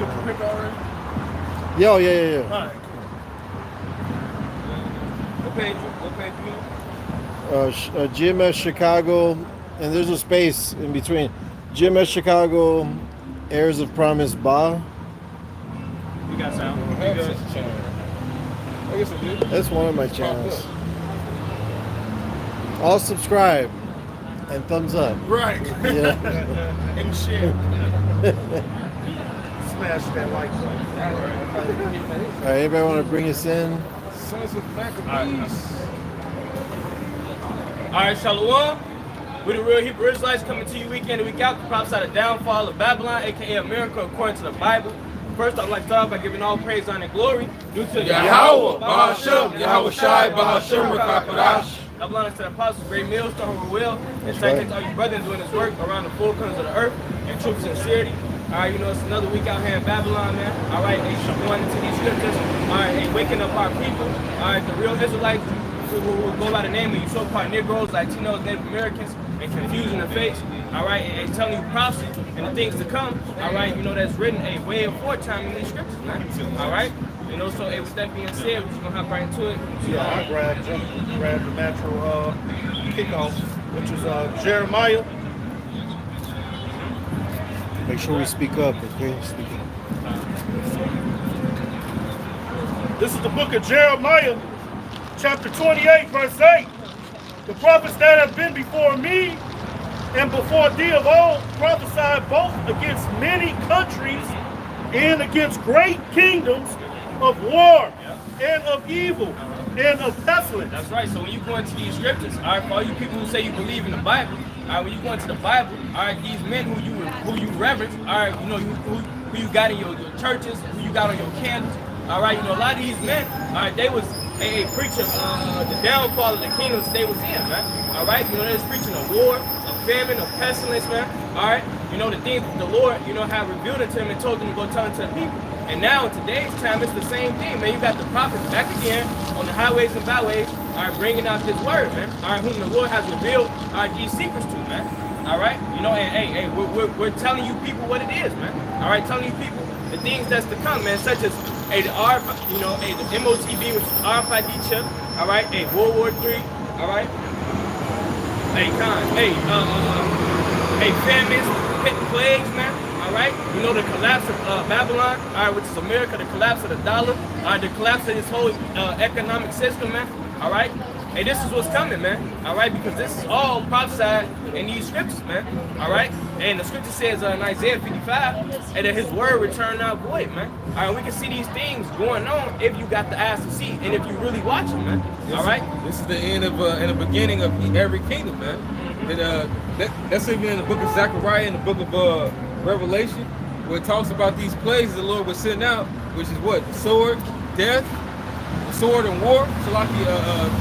took the pick already? Yeah. All right. What page you? GMS Chicago, and there's a space in between. GMS Chicago, Heirs of Promise Ba. You got sound? I have such a channel. I guess I do. That's one of my channels. I'll subscribe and thumbs up. Right. Yeah. And share. Smash that like button. All right, anybody want to bring us in? Sons of Maccabees. All right, Shalom. We're the real Hebrew Israelites coming to you week in and week out to prophesy the downfall of Babylon, aka America, according to the Bible. First, I'd like to start by giving all praise, honor, and glory due to Yahweh, Bahashem, Yahweh Shai, Bahashem, Rakapadash. Double honors to the apostles, great meals, to whom will. And second, to all you brothers doing this work around the four corners of the earth. You true sincerity. All right, you know, it's another week out here in Babylon, man. All right, they going into these scriptures. All right, they waking up our people. All right, the real Israelites who go by the name of you so-called Negroes, Latinos, Native Americans, and confusing the face. All right, and telling you prophecy and the things to come. All right, you know, that's written a way of foretelling in these scriptures, man. All right, you know, so with that being said, we're just gonna hop right into it. Yeah, I grabbed the natural kickoff, which was Jeremiah. Make sure we speak up, okay? Speak up. This is the book of Jeremiah, chapter 28, verse 8. The prophets that have been before me and before thee of old prophesied both against many countries and against great kingdoms of war and of evil and of pestilence. That's right. So when you go into these scriptures, all right, for all you people who say you believe in the Bible, all right, when you go into the Bible, all right, these men who you reverence, all right, you know, who you got in your churches, who you got on your candles, all right, you know, a lot of these men, all right, they was preaching the downfall of the kingdoms they was in, man. All right, you know, they was preaching of war, of famine, of pestilence, man. All right, you know, the things that the Lord, you know, have revealed it to him and told them to go tell it to the people. And now in today's time, it's the same thing, man. You got the prophets back again on the highways and byways, all right, bringing out this word, man. All right, whom the Lord has revealed these secrets to, man. All right, you know, and hey, we're telling you people what it is, man. All right, telling you people the things that's to come, man, such as the MOTB, which is RFID chip, all right, World War III, all right, famines, plagues, man, all right, you know, the collapse of Babylon, all right, which is America, the collapse of the dollar, the collapse of this whole economic system, man, all right. Hey, this is what's coming, man. All right, because this is all prophesied in these scriptures, man. All right, and the scripture says in Isaiah 55, and that His word return not void, man. All right, we can see these things going on if you got the eyes to see, and if you really watch them, man. All right. This is the end of and the beginning of every kingdom, man. And that's even in the book of Zechariah and the book of Revelation, where it talks about these plagues the Lord was sending out, which is what? The sword, death. Sword and war, so like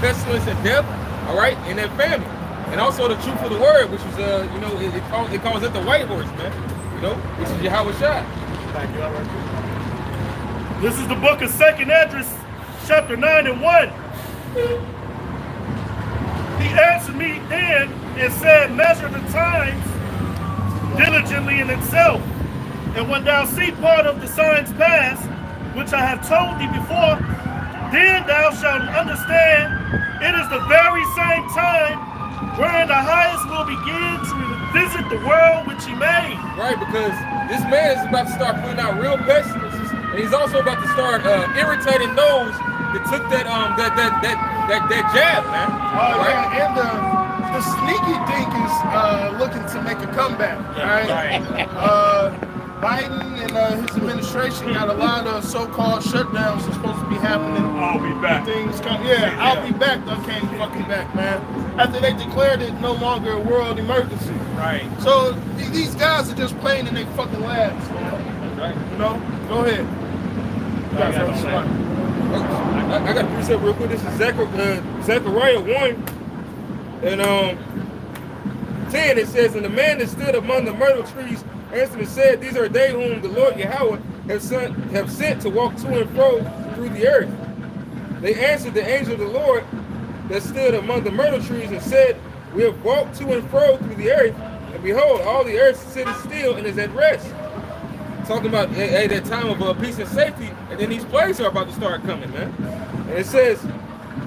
pestilence and death, all right, and then famine, and also the truth of the word, which is you know, it calls it the white horse, man, you know, which is Yahweh Shai. Thank you. All right. This is the book of 2nd Esdras, chapter 9 and 1. He answered me then and said, measure the times diligently in itself, and when thou see part of the signs pass, which I have told thee before, then thou shalt understand it is the very same time wherein the highest will begin to visit the world which he made. Right, because this man is about to start putting out real pestilences, and he's also about to start irritating those that took that jab, man. Right? And the sneaky dink is looking to make a comeback. Right? Biden and his administration got a lot of so-called shutdowns that's supposed to be happening. I'll be back. Things come, I'll be back. I came fucking back, man. After they declared it no longer a world emergency. Right. So these guys are just playing in their fucking labs, man. Right. You know? Go ahead. I got to precept real quick. This is Zechariah 1 and 10. It says, and the man that stood among the myrtle trees answered and said, these are they whom the Lord Yahweh have sent to walk to and fro through the earth. They answered the angel of the Lord that stood among the myrtle trees and said, we have walked to and fro through the earth, and behold, all the earth sitteth still and is at rest. talking about hey, that time of peace and safety, and then these plagues are about to start coming, man. And it says,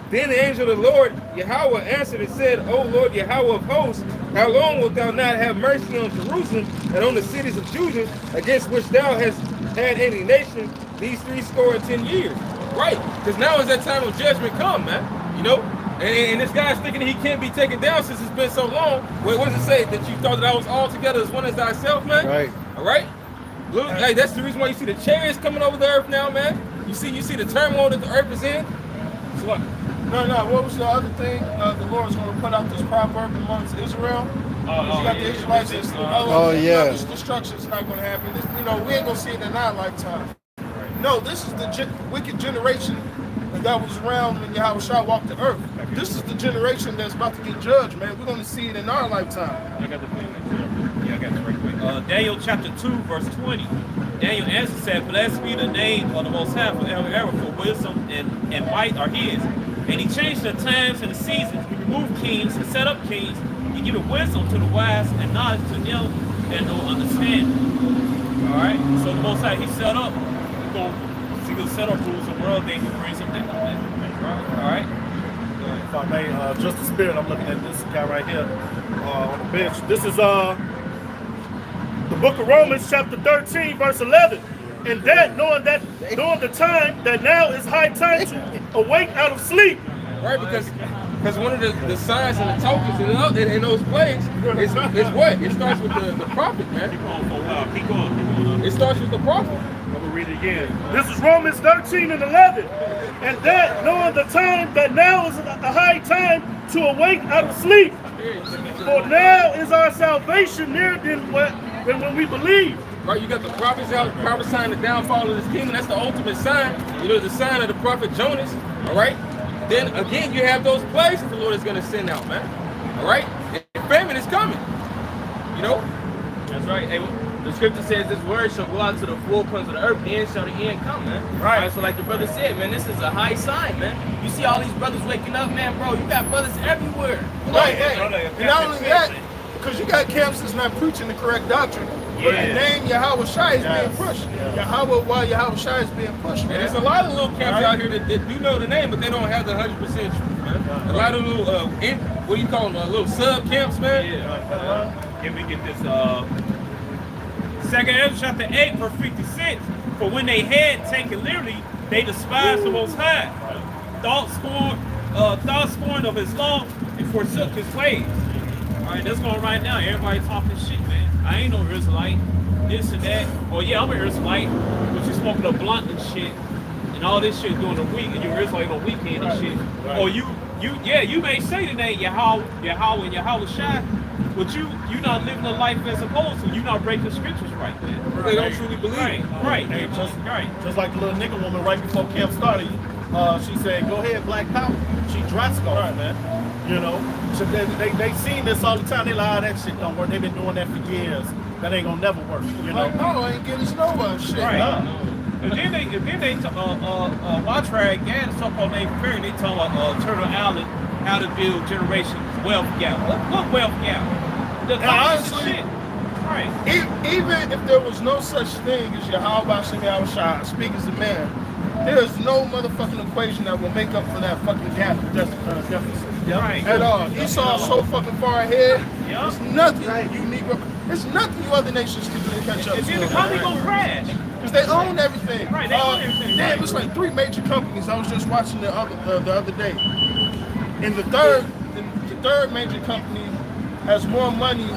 then the angel of the Lord Yahweh answered and said, O Lord Yahweh of hosts, how long wilt thou not have mercy on Jerusalem and on the cities of Judah, against which thou hast had indignation these 70 years? Right, because now is that time of judgment come, man. You know, and this guy's thinking he can't be taken down since it's been so long. What does it say? That you thought that I was all together as one as thyself, man? Right. All right. Look, like that's the reason why you see the chariots coming over the earth now, man. You see the turmoil that the earth is in. So what? No. What was the other thing? The Lord's going to put out this proverb amongst Israel. You got the Israelites. This destruction's not going to happen. This, we ain't going to see it in our lifetime. No, this is the wicked generation that was around when Yahushua walked the earth. This is the generation that's about to get judged, man. We're going to see it in our lifetime. I got the thing. Yeah, I got it right quick. Daniel chapter 2, verse 20. Daniel answered, said, blessed be the name of the Most High forever, for wisdom and might are his. And he changed the times and the seasons. He removed kings and set up kings. He gave wisdom to the wise and knowledge to them that know understanding. All right? So the Most High, he set up. He's going to set up rules of the world, then he brings them down. All right? If I may, just the spirit, I'm looking at this guy right here on the bench. This is the book of Romans, chapter 13, verse 11. And that, knowing the time, that now is high time to awake out of sleep. Right, because one of the signs and the tokens in those plagues is what? It starts with the prophet, man. Keep going. It starts with the prophet. I'm going to read it again. This is Romans 13 and 11. And that, knowing the time, that now is a high time to awake out of sleep. For now is our salvation nearer than when we believe. Right, you got the prophets out prophesying the downfall of this kingdom. That's the ultimate sign. The sign of the prophet Jonas. All right. Then again, you have those plagues that the Lord is going to send out, man. All right. And famine is coming. That's right. Hey, the scripture says this word shall go out to the four corners of the earth, then shall the end come, man. Right. So like the brother said, man, this is a high sign, man. You see all these brothers waking up, man, bro. You got brothers everywhere. Right. And not only that, because you got camps that's not preaching the correct doctrine. But the name Yahweh Shai is being pushed. Yahweh Shai is being pushed, man. And there's a lot of little camps out here that do know the name, but they don't have the 100% truth, man. A lot of little, what do you call them, little sub camps, man. Can we get this? 2nd Ezra chapter 8, verse 56. For when they had taken liberty, they despised the Most High. Thought scorn of his law and forsook his ways. All right, that's going right now. Everybody talking shit, man. I ain't no Israelite, this and that. Oh yeah, I'm an Israelite, but you smoking a blunt and shit, and all this shit during the week, and you're Israelite on weekend and shit. Right. Or you may say the name Yahweh and Yahweh Shai, but you not living a life as supposed to. You not breaking scriptures right, man. They don't truly believe. Right. Hey, just like the little nigga woman right before camp started, she said, "Go ahead, Black Power." She dressed off, man. So they seen this all the time. They like, that shit don't work. They've been doing that for years. That ain't gonna never work. No, ain't getting snowball shit. Right. And then they Watrag Gad, the so-called name Perry, they talk about Turtle Island, how to build generations wealth gap. What wealth gap? The honestly, shit. Right. Even if there was no such thing as Yahweh Shai, speak as a man, there's no motherfucking equation that will make up for that fucking gap deficit. Right. At all. Esau's so fucking far ahead. There's nothing you Negro. There's nothing you other nations can do to catch up. And then the company gonna crash. Because they own everything. Right, they own everything. Damn, it's like 3 major companies. I was just watching the other day. And the third major company has more money.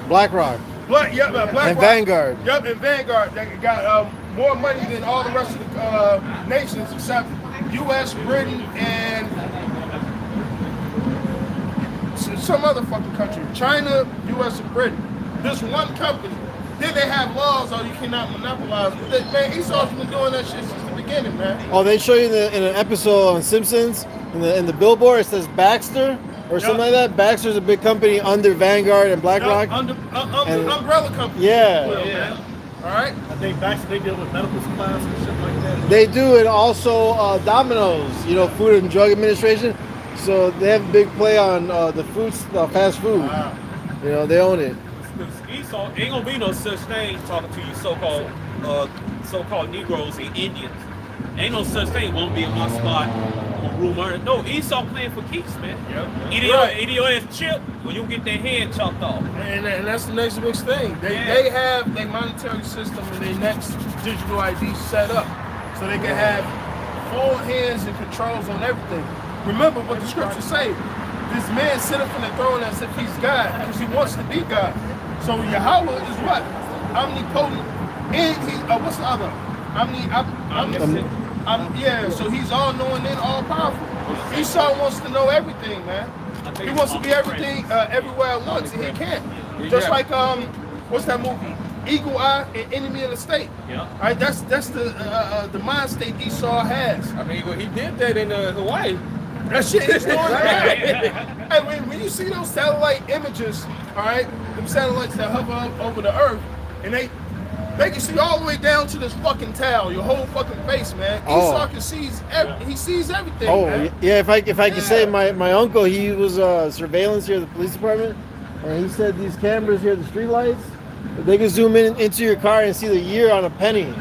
BlackRock. BlackRock. And Vanguard. Yep, and Vanguard. They got more money than all the rest of the nations except U.S., Britain, and some other fucking country. China, U.S., and Britain. This one company. Then they have laws, you cannot monopolize. Man, Esau's been doing that shit since the beginning, man. Oh, they show you in an episode on Simpsons, in the billboard, it says Baxter or something like that. Baxter's a big company under Vanguard and BlackRock. Under umbrella company. Yeah. All right. I think they deal with medical supplies and shit like that. They do, and also Domino's, Food and Drug Administration. So they have a big play on the fast food. Wow. They own it. because Esau ain't gonna be no such thing talking to you so-called Negroes and Indians. Ain't no such thing. Won't be in my spot. Rumor. No, Esau playing for keeps, man. Idiot ass chip. Well, you'll get their head chopped off. And that's the next big thing. They have their monetary system and their next digital ID set up, so they can have full hands and controls on everything. Remember what the scriptures say. This man sit up in the throne as if he's God, because he wants to be God. So Yahweh is what? Omnipotent. And he, what's the other? So he's all knowing and all powerful. Esau wants to know everything, man. He wants to be everything, everywhere at once, and he can't. Just like, what's that movie? Eagle Eye and Enemy of the State. Yeah. All right, that's the mind state Esau has. I mean, well, he did that in Hawaii. That shit is doing that. Hey, when you see those satellite images, all right, them satellites that hover up over the earth, and they can see all the way down to this fucking towel, your whole fucking face, man. Esau can see, he sees everything. Man. Yeah. If I can say, my uncle, he was surveillance here at the police department, and he said these cameras here, the street lights, they can zoom into your car and see the year on a penny,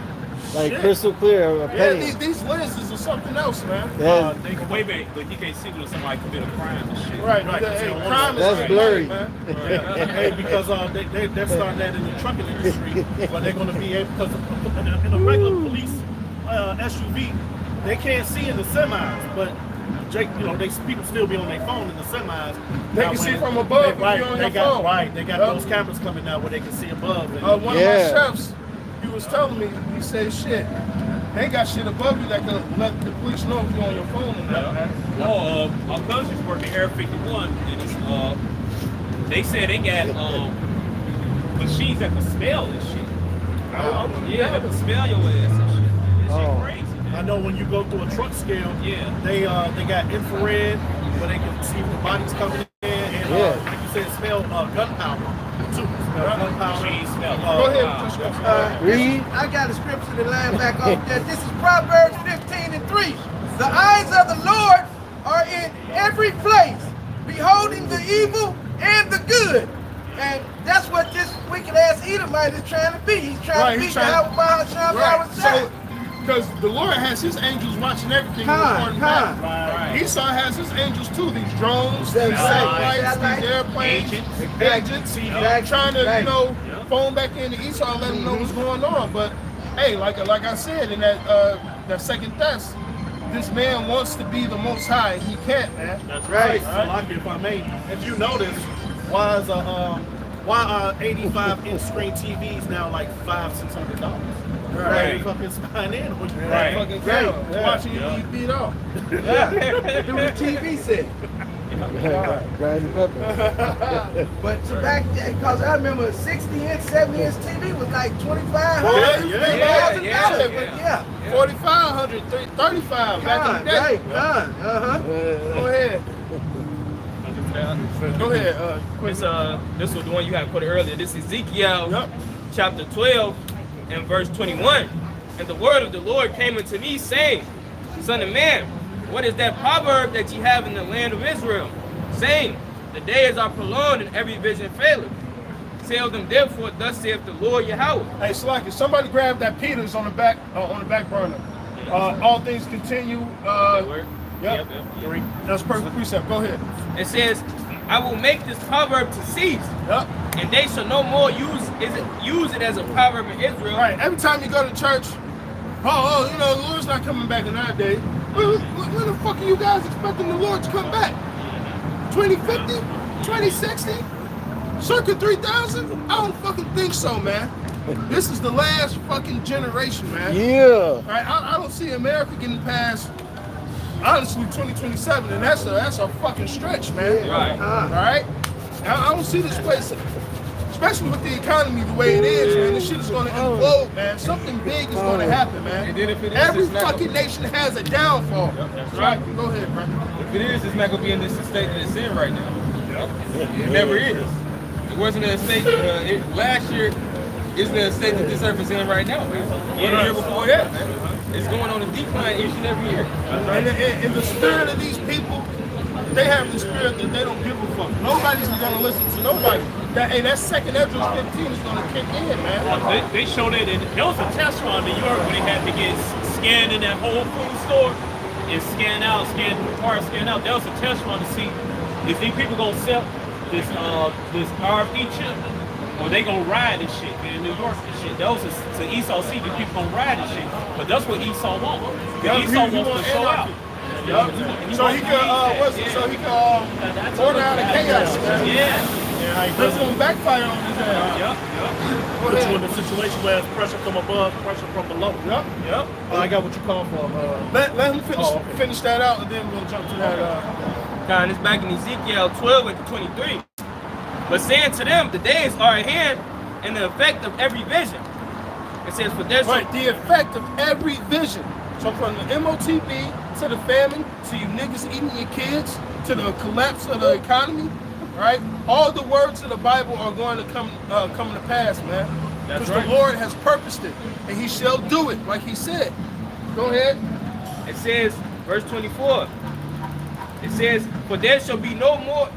like crystal clear, a penny. Yeah, these lenses are something else, man. Yeah. Wait, but you can't see when somebody commit a crime and shit. Right. Crime is That's blurry. man. Hey, because they're starting that in the trucking industry, but they're going to be able, because in a regular police SUV, they can't see in the semis, but people still be on their phone in the semis. They can see from above if you're on your phone. Right, they got those cameras coming out where they can see above. One of my chefs, he was telling me, he said, shit, they ain't got shit above you that can let the police know if you're on your phone and that, man. Oh, my cousin's working Air 51, and it's, they said they got machines that can smell this shit. Yeah, they can smell your ass and shit. This shit crazy. I know when you go through a truck scale, they got infrared where they can see the bodies coming in, and like you said, smell gunpowder too. Gunpowder. Go ahead. Read. I got a scripture to line back off there. This is Proverbs 15:3. The eyes of the Lord are in every place, beholding the evil and the good. And that's what this wicked ass Edomite is trying to be. He's trying to be So, because the Lord has his angels watching everything. Esau has his angels too. These drones, these satellites, these airplanes, agents, trying to phone back in to Esau and let him know what's going on. But hey, like I said in that second test, this man wants to be the Most High. He can't, man. That's right. So, if I may, if you notice, why are 85-inch screen TVs now like $500-$600? Right. Fucking spine in. Right. Fucking watching you eat beat off. Do the TV set. But to back then, because I remember 60-inch, 70-inch TV was like $2,500, $3,000. $4,500, $35 back in the day. Go ahead. Go ahead. This was the one you had put earlier. This is Ezekiel chapter 12 and verse 21. And the word of the Lord came unto me, saying, Son of man, what is that proverb that ye have in the land of Israel, saying, the days are prolonged and every vision faileth? Tell them therefore, thus saith the Lord Yahweh. Hey, Slacky, somebody grab that Peters on the back burner. All things continue. Yep. That's perfect precept. Go ahead. It says, I will make this proverb to cease. And they shall no more use it as a proverb in Israel. Right. Every time you go to church, the Lord's not coming back in our day. When the fuck are you guys expecting the Lord to come back? 2050? 2060? Circa 3000? I don't fucking think so, man. This is the last fucking generation, man. Yeah. Right? I don't see America getting past, honestly, 2027, and that's a fucking stretch, man. Right. All right? I don't see this place, especially with the economy the way it is, man. This shit is going to implode, man. Something big is going to happen, man. And then if it is, every fucking nation has a downfall. That's right. Go ahead, bro. If it is, it's not going to be in this state that it's in right now. It never is. It wasn't a state last year. It's the state that this earth is in right now, man. The year before that, man. It's going on a decline each and every year. And in the spirit of these people, they have the spirit that they don't give a fuck. Nobody's going to listen to nobody. that second Ezra 15 is gonna kick in, man. They showed it in, there was a test run in New York where they had to get scanned in that Whole Food store and scan out. There was a test run to see if these people gonna sell this RFD chip or they gonna ride this shit, man, in New York and shit. That was to Esau see the people gonna ride this shit. But that's what Esau wants. Esau wants to show out. So he can, order out of chaos, man. Yeah. That's gonna backfire on his ass. Yep. Put you in a situation where it's pressure from above, pressure from below. Yep. I got what you call for. Let him finish that out, and then we'll jump to that. God, it's back in Ezekiel 12 and 23. But saying to them, the days are at hand, and the effect of every vision. It says, for there's Right, the effect of every vision. So from the MOTB to the famine, to you niggas eating your kids, to the collapse of the economy, right? All the words of the Bible are going to come to pass, man. Because the Lord has purposed it, and He shall do it, like He said. Go ahead. It says, verse 24. It says, for there shall be no more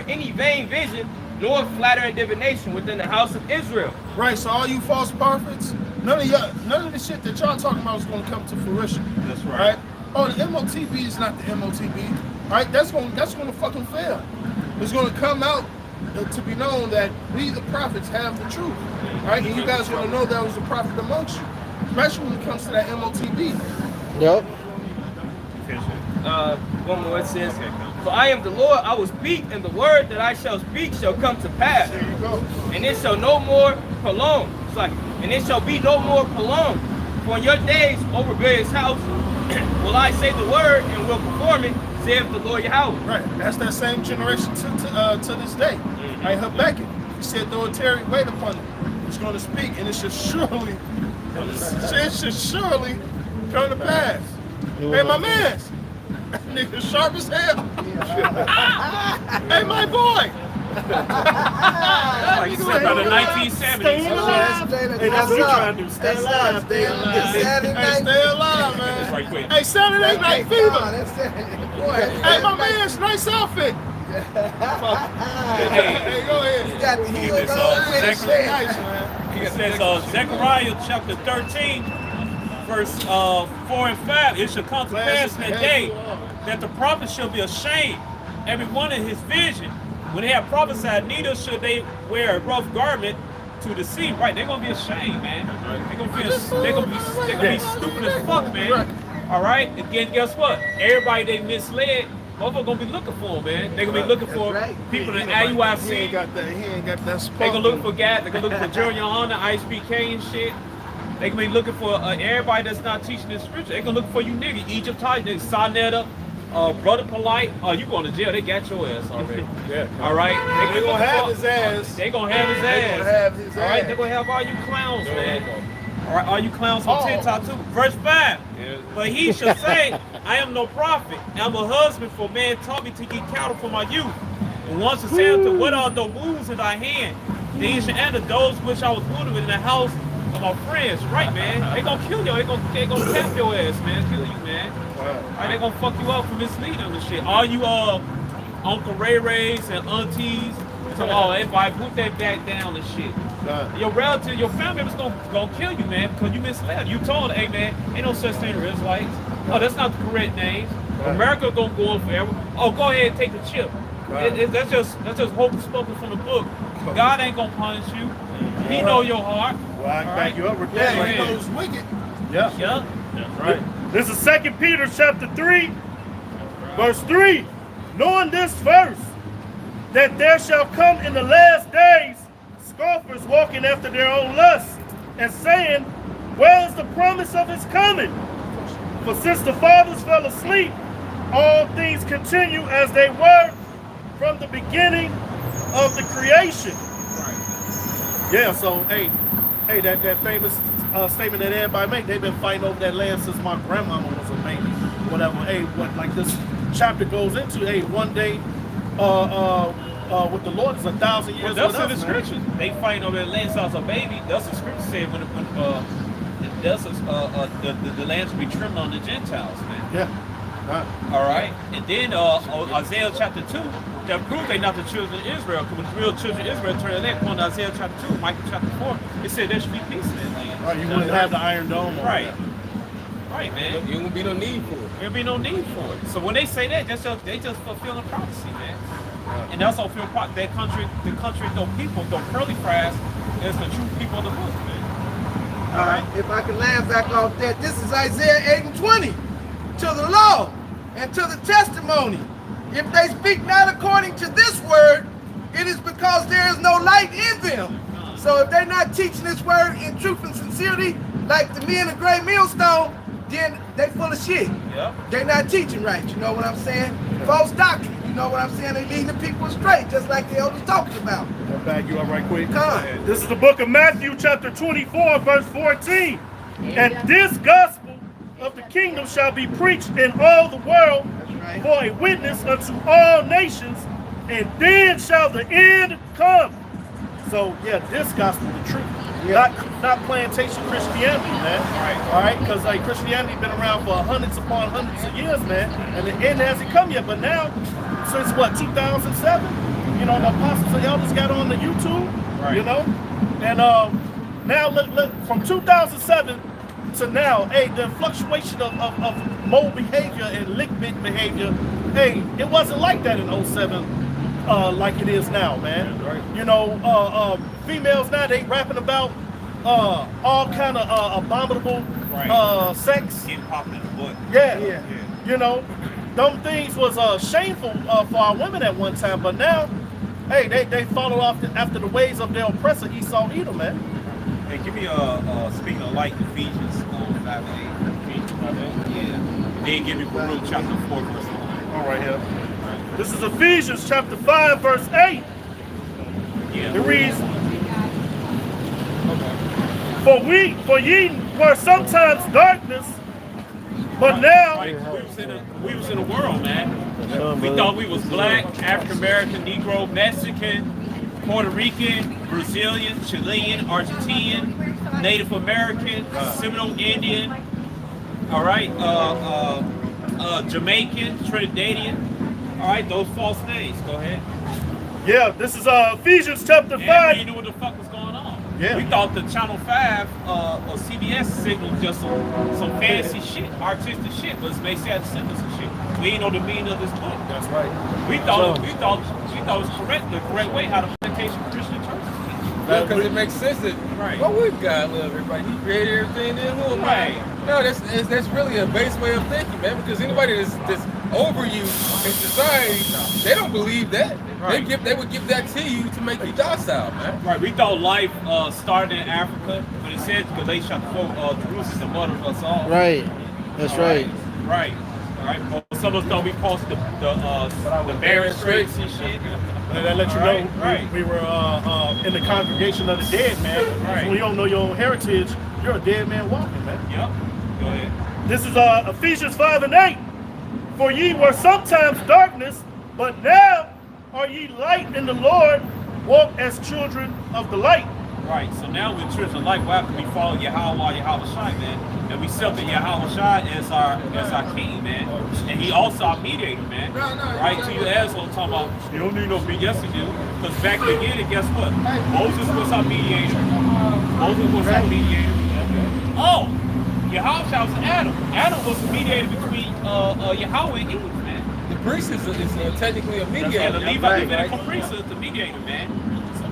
any vain vision, nor flattering divination within the house of Israel. Right, so all you false prophets, none of the shit that y'all talking about is going to come to fruition. That's right. Oh, the MOTB is not the MOTB. Right? That's going to fucking fail. It's going to come out to be known that we, the prophets, have the truth. Right? And you guys want to know that was a prophet amongst you, especially when it comes to that MOTB. Yep. One more, it says, for I am the Lord, I will speak, and the word that I shall speak shall come to pass. There you go. And it shall no more prolong. It's like, and it shall be no more prolonged. For in your days, O rebellious house, will I say the word and will perform it, saith the Lord Yahweh. Right. That's that same generation to this day. Right, Habakkuk. He said, though it tarry, wait upon it. It's going to speak, and it should surely come to pass. Hey, my man. Nigga sharp as hell. Hey, my boy. Like you said about the 1970s. Hey, that's what you trying to do. Stay alive. Hey, stay alive, man. Right quick. Hey, Saturday Night Fever. Hey, Hey, my man's nice outfit. Hey, go ahead. You got the heel It's, going. Nice, man. It says Zechariah chapter 13, verse 4 and 5. It shall come to pass in that day that the prophet shall be ashamed, every one in his vision. When they have prophesied, neither should they wear a rough garment to deceive. Right? They're gonna be ashamed, man. They're gonna be stupid as fuck, man. All right. Again, guess what? Everybody they misled, motherfuckers gonna be looking for them, man. They're gonna be looking for people in IUIC. He ain't got that spark. They gonna look for guys. They gonna look for Jerry Honor, ISBK and shit. They gonna be looking for everybody that's not teaching the scripture. They gonna look for you niggas. Egypt type, Sonetta, Brother Polite. You going to jail? They got your ass already. Yeah. All right. They gonna have his ass. They gonna have his They ass. gonna have his All right. ass. They gonna have all you clowns, man. All right. All you clowns on TikTok too. Verse 5. But he shall say, I am no prophet. I'm a husband, for man taught me to eat cattle for my youth. And once to say unto, what are the wounds in thy hand? Then he shall answer, those which I was wounded in the house of my friends. Right, man. They gonna kill you. They gonna tap your ass, man. Kill you, man. Right, they gonna fuck you up for misleading them and shit. All you Uncle Ray Rays and aunties, so everybody put that back down and shit. Your relative, your family members gonna kill you, man, because you misled. You told, hey man, ain't no such thing as Israelites. Oh, that's not the correct name. America gonna go on forever. Oh, go ahead and take the chip. That's just hocus pocus from the book. God ain't gonna punish you. He know your heart. Well, I can back you up with Yeah, that. he knows wicked. Yeah. Yeah. That's right. This is 2 Peter chapter 3, verse 3. Knowing this first, that there shall come in the last days scoffers walking after their own lusts, and saying, where is the promise of his coming? For since the fathers fell asleep, all things continue as they were from the beginning of the creation. Yeah, so hey, that famous statement that everybody make, they've been fighting over that land since my grandmama was a baby. Whatever. Hey, what like this chapter goes into, hey, one day with the Lord is 1,000 years. Well, that's in the scriptures. They fighting over that land since a baby. That's the scripture said when the land should be trimmed on the Gentiles, man. Yeah. All right. And then Isaiah chapter 2, that proves they not the children of Israel. Because when the real children of Israel turn their neck on Isaiah chapter 2, Micah chapter 4, it said there should be peace in that land. Right, you wouldn't have the Iron Dome. Right. Right, man. There won't be no need for it. There'll be no need for it. So when they say that, they just fulfilling prophecy, man. And that's all fulfilling prophecy. That country, the country, those people, those curly fries, is the true people of the book, man. All right. If I can land back off that, this is Isaiah 8 and 20. To the law and to the testimony. If they speak not according to this word, it is because there is no light in them. So if they're not teaching this word in truth and sincerity, like the men of Great Millstone, then they full of shit. Yep. They're not teaching right, you know what I'm saying? False doctrine, you know what I'm saying? They leading the people astray, just like the elders talking about. I'll bag you up right quick. Come. This is the book of Matthew, chapter 24, verse 14. And this gospel of the kingdom shall be preached in all the world right. for a witness unto all nations, and then shall the end come. So, yeah, this gospel is the truth. Yeah. Not plantation Christianity, man. All right, because like Christianity been around for hundreds upon hundreds of years, man, and the end hasn't come yet. But now, since what, 2007, you know, the apostles and elders got on the YouTube, you know, and now from 2007 to now, hey, the fluctuation of mold behavior and lickbit behavior, hey, it wasn't like that in 07. Like it is now, man. Right. You know, females now, they rapping about all kind of abominable sex. Getting popped in the butt. Yeah. You know, them things was shameful for our women at one time, but now, hey, they follow off after the ways of their oppressor Esau Edom, man. Hey, give me speaking of light, Ephesians 5 and 8. Yeah. Then give me Baruch chapter 4, verse 1. All right, here. This is Ephesians chapter 5, verse 8. Yeah. It reads, For ye were sometimes darkness, but now we was in the world, man. We thought we was black, African American, Negro, Mexican, Puerto Rican, Brazilian, Chilean, Argentinian, Native American, Seminole Indian, all right, Jamaican, Trinidadian. All right, those false names. Go ahead. yeah, this is Ephesians chapter 5. You knew what the fuck was going on. Yeah. We thought the Channel 5 or CBS signal was just some fancy shit, artistic shit, but they said symbols and shit. We ain't know the meaning of this book. That's right. We thought it was correct, the correct way how the plantation Christian church is. Because it makes sense that well, we've got love everybody. He created everything. Then who am I? No, that's really a base way of thinking, man. Because anybody that's over you in society, they don't believe that. Right. They would give that to you to make you docile, man. Right. We thought life started in Africa, but it says Galatians chapter 4, Jerusalem is the mother of us all. Right. That's right. Right. Well, some of us thought we crossed the Barren Straits and shit. And that let you know we were in the congregation of the dead, man. Right. When you don't know your own heritage, you're a dead man walking, man. Yep. Go ahead. This is Ephesians 5 and 8. For ye were sometimes darkness, but now are ye light in the Lord. Walk as children of the light. Right. So now we're children of light. Why? Because we follow Yahweh Shai, man. And we accepted Yahweh Shai as our king, man. And he also our mediator, man. Right? To your asshole talking about you don't need no mediator. Yes, you do. Because back in the beginning, guess what? Moses was our mediator. Oh, Yahweh Shai was Adam. Adam was the mediator between Yahweh and Eve, man. The priest is technically a mediator. The Levitical priest is the mediator, man.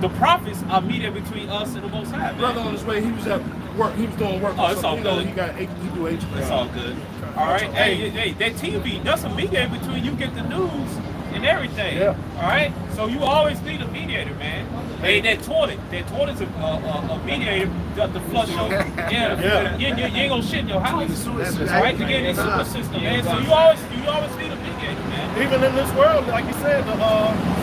The prophets are mediator between us and the Most High, man. Brother on his way, he was at work. He was doing work. Oh, it's all good. He do H. It's all good. All right. Hey, that TV, that's a mediator between you get the news and everything. Yeah. All right. So you always need a mediator, man. Hey, that toilet's a mediator to flush your. You ain't gonna shit in your house. All right. To get that sewer system, man. So you always need a mediator, man. Even in this world, like you said, the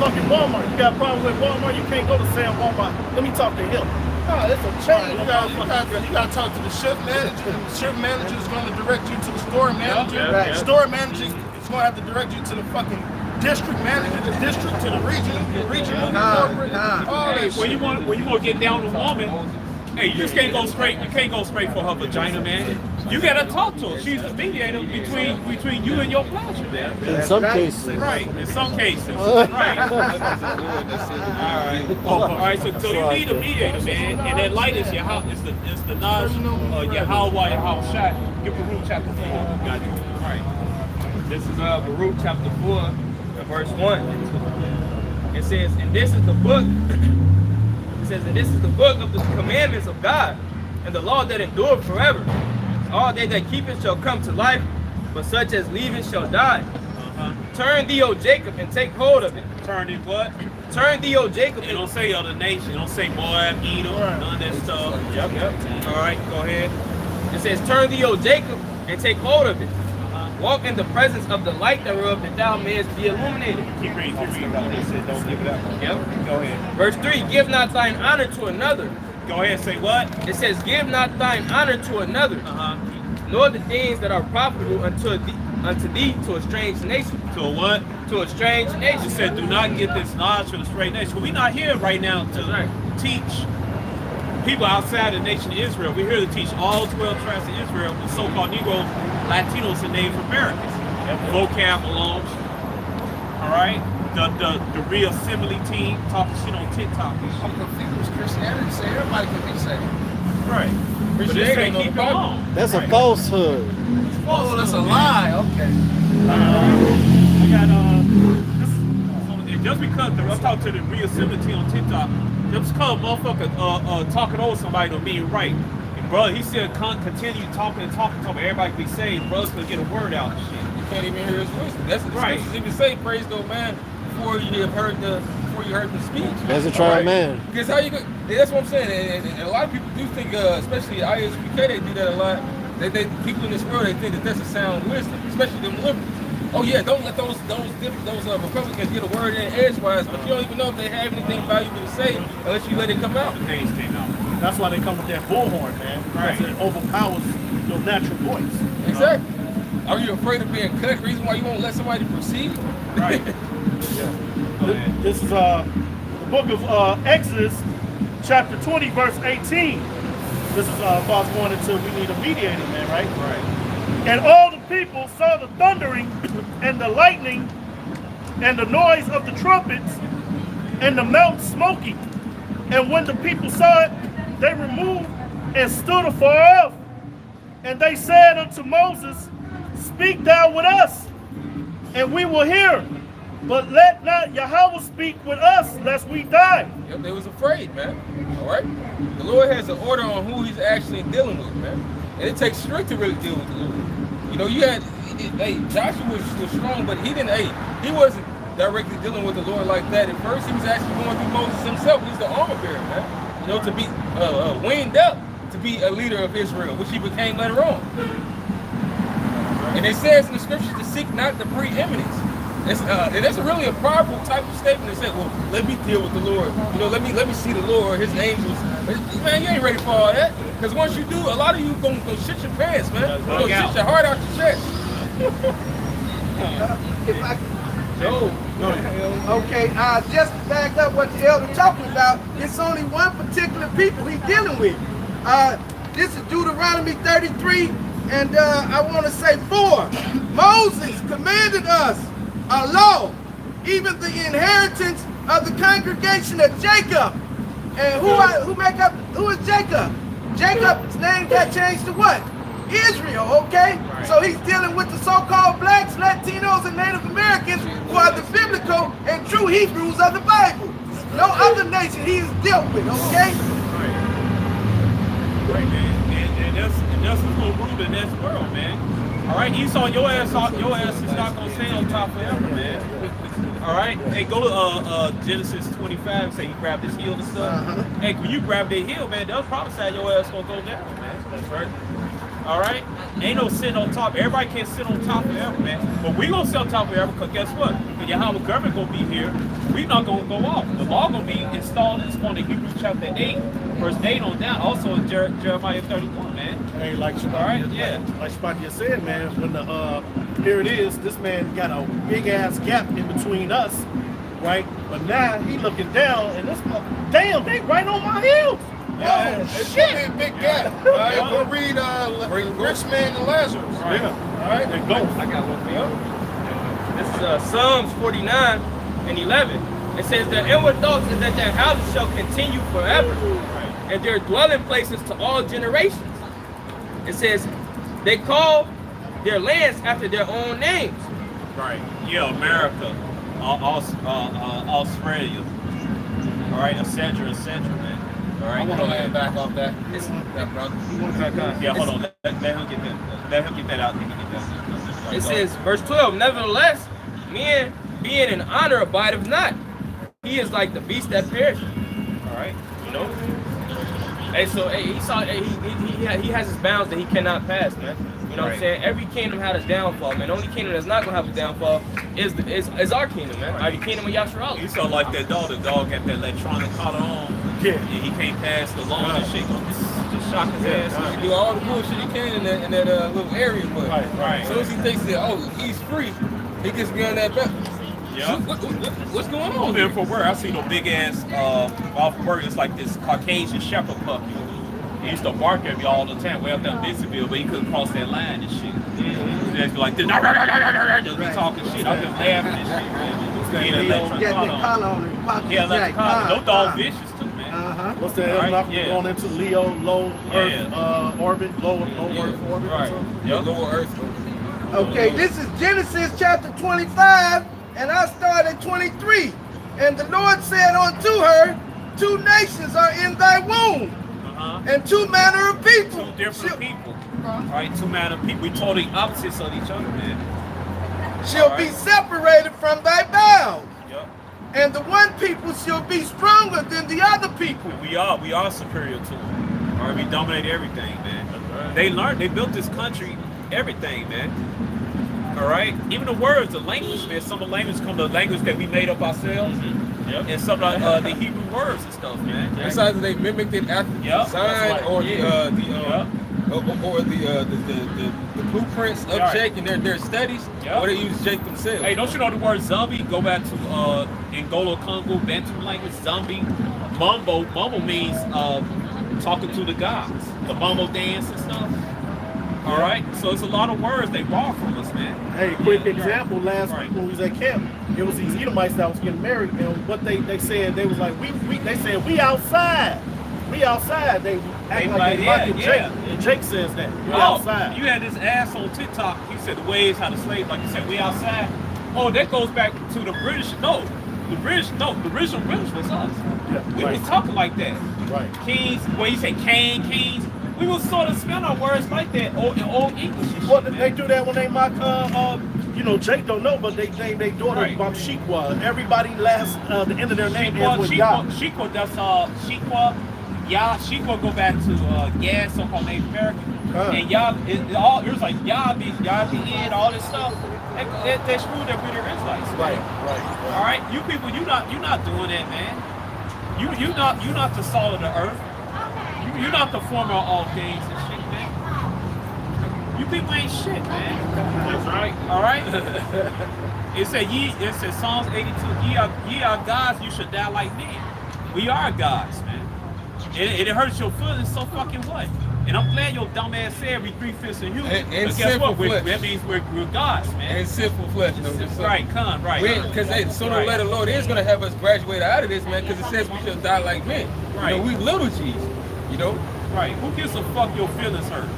fucking Walmart. You got a problem with Walmart, you can't go to Sam Walmart. Let me talk to him. No, it's a chain. You gotta talk to the shift manager. The shift manager is going to direct you to the store manager. Yeah. The store manager is going to have to direct you to the fucking district manager, the district to the regional, corporate, all that shit. When you want to get down to woman, Hey, you just can't go straight. You can't go straight for her vagina, man. You gotta talk to her. She's the mediator between you and your pleasure, man. In some cases. Right. In some cases. Right. All right. So you need a mediator, man. And that light is your house. It's the Naj, Yahweh Shai. Give Baruch chapter 4. Got you. All right. This is Baruch chapter 4, verse 1. It says, and this is the book. It says, and this is the book of the commandments of God, and the law that endureth forever. All they that keep it shall come to life, but such as leave it shall die. Turn thee, O Jacob, and take hold of it. Turn it what? Turn thee, O Jacob. It don't say other nation. It don't say Moab, Edom, none of that stuff. Yep. All right, go ahead. It says, turn thee, O Jacob, and take hold of it. Walk in the presence of the light thereof, that thou mayest be illuminated. Keep reading. Don't give it up. Yep. Go ahead. Verse 3, give not thine honor to another. Go ahead. Say what? It says, give not thine honor to another, nor the things that are profitable unto thee to a strange nation. To a what? To a strange nation. You said, do not get this knowledge from the straight nation. We're not here right now to teach people outside the nation of Israel. We're here to teach all 12 tribes of Israel, the so-called Negroes, Latinos, and Native Americans. Vocab belongs. All right? The real simile team talking shit on TikTok. I'm confused. Christianity say everybody can be saved. Right. But this Christianity ain't keep it alone. That's a falsehood. Oh, that's a lie. Okay. I got just because I'm talking to the real simile team on TikTok, just because a motherfucker talking over somebody don't mean right. And brother, he still continue talking, everybody can be saved. Brothers could get a word out and shit. You can't even hear his wisdom. That's what the Right. scriptures even say. Praise the man before you heard the speech. That's a trial Right. man. Because how you go? That's what I'm saying. And a lot of people do think, especially ISBK, they do that a lot. They people in this world, they think that that's a sound wisdom, especially them liberals. Oh yeah, don't let those Republicans get a word in edgewise, but you don't even know if they have anything valuable to say unless you let it come out. The things came out. That's why they come with that bullhorn, man. Right. Because it overpowers your natural voice. Exactly. Are you afraid of being cut? Reason why you won't let somebody proceed? Right. This is the book of Exodus, chapter 20, verse 18. This is about going into we need a mediator, man, right? Right. And all the people saw the thundering and the lightning and the noise of the trumpets and the mount smoking. And when the people saw it, they removed and stood afar off. And they said unto Moses, speak thou with us, and we will hear. But let not Yahweh speak with us, lest we die. Yep, they was afraid, man. All right? The Lord has an order on who he's actually dealing with, man. And it takes strength to really deal with the Lord. You know, you had, Joshua was strong, but he wasn't directly dealing with the Lord like that. At first, he was actually going through Moses himself. He's the armor bearer, man. You know, to be weaned up to be a leader of Israel, which he became later on. And it says in the scriptures to seek not the preeminence. And that's really a powerful type of statement to say, well, let me deal with the Lord. You know, let me see the Lord, his angels. Man, you ain't ready for all that. Because once you do, a lot of you gonna shit your pants, man. You're gonna shit your heart out your chest. If I Okay, just to back up what the elder talking about, it's only one particular people he's dealing with. This is Deuteronomy 33, and I want to say 4. Moses commanded us a law, even the inheritance of the congregation of Jacob. And who is Jacob? Jacob's name got changed to what? Israel, okay? Right. So he's dealing with the so-called blacks, Latinos, and Native Americans who are the biblical and true Hebrews of the Bible. No other nation he's dealt with, okay? Right, man. And that's what's gonna rule in this world, man. All right, Esau, your ass is not gonna stay on top forever, man. All right, hey, go to Genesis 25. Say you grab this heel and stuff. Hey, when you grab that heel, man, they'll prophesy your ass gonna go down, man. That's right. All right, ain't no sitting on top. Everybody can't sit on top forever, man. But we gonna sit on top forever, because guess what? When Yahweh government gonna be here, we not gonna go off. The law gonna be installed. It's on in Hebrews chapter 8, verse 8 on down. Also in Jeremiah 31, man. Hey, like Shabbat, like Shabbat just said, man, when here it is, this man got a big ass gap in between us, right? But now he looking down, and this damn, they right on my heels. It's gonna be a big gap. All right, go read Rich Man and Lazarus. Right. All right, There goes. I got one for you. This is Psalms 49 and 11. It says, "Their inward thoughts is that their houses shall continue forever, and their dwelling places to all generations." It says, "They call their lands after their own names." Right. Yeah, America, Australia. All right, etc., man. All right. I want to land back off that. That brother. Yeah, hold on. Let him get that. Let him get that out. He can get that. It says, verse 12, "Nevertheless, men being in honor abideth not. He is like the beast that perisheth." All right, you know. Hey, so he has his bounds that he cannot pass, man. You know what I'm saying? Every kingdom had a downfall, man. The only kingdom that's not gonna have a downfall is our kingdom, man. Our kingdom of Yasharal. You saw like that dog. The dog had that electronic collar on. Yeah. And he can't pass the lawn and shit. Just shock his ass. He do all the bullshit he can in that little area, but Right. as soon as he thinks that, oh, he's free, he gets beyond that belt. Yeah. What's going on? Over there for work, I see no big ass off work. It's like this Caucasian shepherd puppy. He used to bark at me all the time, way up there in Dixonville, but he couldn't cross that line and shit. He just be like this, just be talking shit. I've been laughing and shit, man. He had an electric Get the collar collar on. on his pocket. Yeah, electric collar. No dog vicious too, man. What's that? Right, Not yeah. going into Leo, low Earth orbit, low Earth orbit. Right. Or something? Yep. Lower Earth. Okay, this is Genesis chapter 25, and I start at 23. "And the Lord said unto her, Two nations are in thy womb, and two manner of people. Two different people. Right, two manner of people. We totally opposites of each other, man. Shall be separated from thy bowels, Yep. and the one people shall be stronger than the other people." We are superior to them. All right, we dominate everything, man. They built this country, everything, man. All right, even the words, the language, man. Some of the language come the language that we made up ourselves, and some of the Hebrew words and stuff, man. Besides, they mimicked it after the design right. or the blueprints of Jake and their studies, or they use Jake themselves. Hey, don't you know the word zombie? Go back to Angola, Congo, Bantu language, zombie. Mambo means talking to the gods. The mambo dance and stuff. All right, so it's a lot of words they borrow from us, man. Hey, quick example. Last week when we was at camp, it was these Edomites that was getting married, and what they said, they was like, they said, we outside. We outside. They act like they mocking Jake. And Jake says that. We outside. You had this ass on TikTok. He said the ways how the slaves, like you said, we outside. Oh, that goes back to the British. No, the original British was us. Yeah, We right. was talking like that. Right. Kings, when you say king, kings, we was sort of spell our words like that in old English. And Well, shit, they man. do that when they mock, Jake don't know, but they name their daughter Right. Shikwa. Everybody last, the end of their name ends with Yah. Shikwa, that's Shikwa. Yeah, Shikwa go back to Gad, so-called Native American. And Yah, it was like Yah the end, all this stuff. They screwed up with their Israelites. Right. All right, you people, you not doing that, man. You not the salt of the earth. You not the former of all things and shit, man. You people ain't shit, man. That's right. All right. It said Psalms 82. Ye are gods. You should die like men. We are gods, man. It hurts your feelings. So fucking what? And I'm glad your dumb ass said we 3/5 of human. And But guess sinful what? flesh. That means we're gods, man. And sinful flesh. Right, right. Because sooner or later, Lord is going to have us graduate out of this, man, because it says we shall die like men. Right. You know, we little G's, you know? Right. Who gives a fuck your feelings hurt?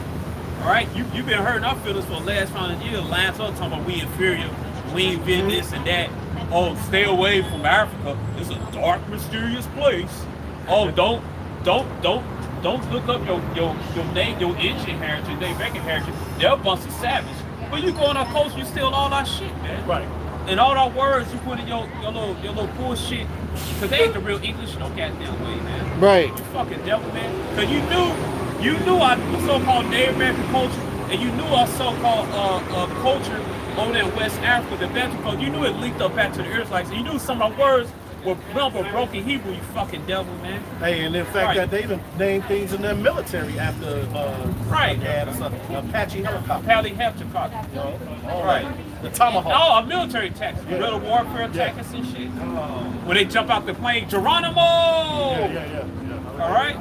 All right. You've been hurting our feelings for the last 100 years. Last time talking about we inferior, we ain't been this and that. Oh, stay away from Africa. It's a dark, mysterious place. Oh, don't look up your name, your ancient heritage, their American heritage. They're a bunch of savage. But you go on our coast, you steal all our shit, man. Right. And all our words you put in your little bullshit. Cause they ain't the real English, no goddamn way, man. Right. You fucking devil, man. Cause you knew our so-called Native American culture, and you knew our so-called culture over there in West Africa, the Bantu culture. You knew it linked up back to the Israelites. And you knew some of our words were broken Hebrew, you fucking devil, man. Hey, and in fact that they even named things in their military after Right. Apache helicopter. Pally Hefter, You know, all right. The Tomahawk. Oh, a military tactics, Yeah. guerrilla warfare tactics and shit. Oh. When they jump out the plane, Geronimo! Yeah. All right.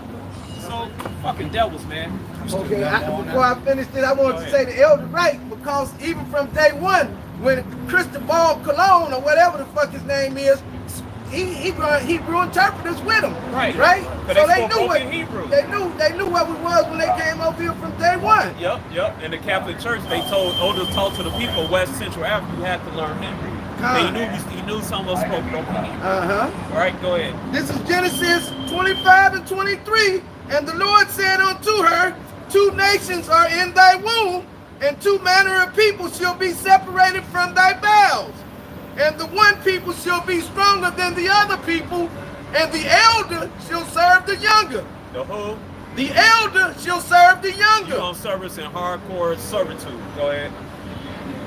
fucking devils, man. Okay, before I finish it, I want to say the elder right, because even from day one, when Cristobal Colon or whatever the fuck his name is, he brought Hebrew interpreters with him. Right. So they they spoke knew what broken Hebrew. they knew what we was when they came over here from day one. Yep. In the Catholic Church, they told to the people of West Central Africa, you had to learn Hebrew. He knew some of us spoke broken Hebrew. All right, go ahead. This is Genesis 25 and 23. And the Lord said unto her, 2 nations are in thy womb, and 2 manner of people shall be separated from thy bowels. And the one people shall be stronger than the other people, and the elder shall serve the younger. The who? The elder shall serve the younger. You're on service in hardcore servitude. Go ahead.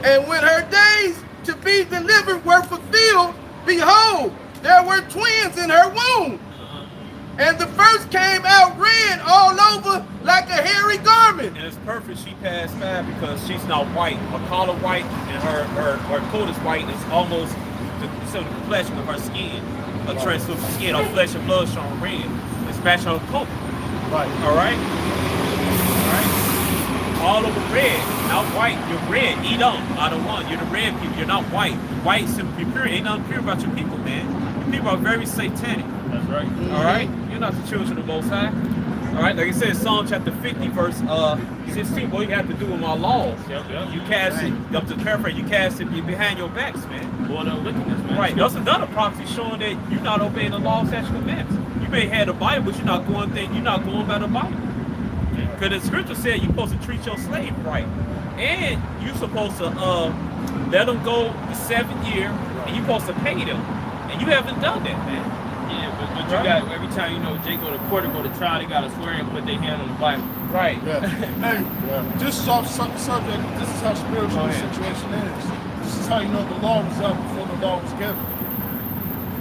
And when her days to be delivered were fulfilled, behold, there were twins in her womb. And the first came out red all over like a hairy garment. And it's perfect she passed bad because she's not white. Her collar white and her coat is white. It's almost the complexion of her skin. A translucent skin, her flesh and blood showing red. It's matching her coat. Right. All right? All over red, not white. You're red. Eat on. Out of one. You're the red people. You're not white. White simply pure. Ain't nothing pure about your people, man. Your people are very satanic. That's right. All right? You're not the children of the Most High. All right? Like it says, Psalm chapter 50, verse 16. What you have to do with my laws. Yep. You cast it, up to paraphrase, you cast it behind your backs, man. Born of wickedness, man. Right. That's another prophecy showing that you're not obeying the laws, statutes, and commandments. You may have the Bible, but you're not going by the Bible. Because the scripture said you're supposed to treat your slave right. And you're supposed to let them go the 7th year, and you're supposed to pay them. And you haven't done that, man. Yeah, but you got, every time, Jay go to court or go to trial, they got to swear and put their hand on the Bible. Right. Yeah. Hey, just off subject, this is how spiritual the situation is. This is how you know the law was up before the law was given.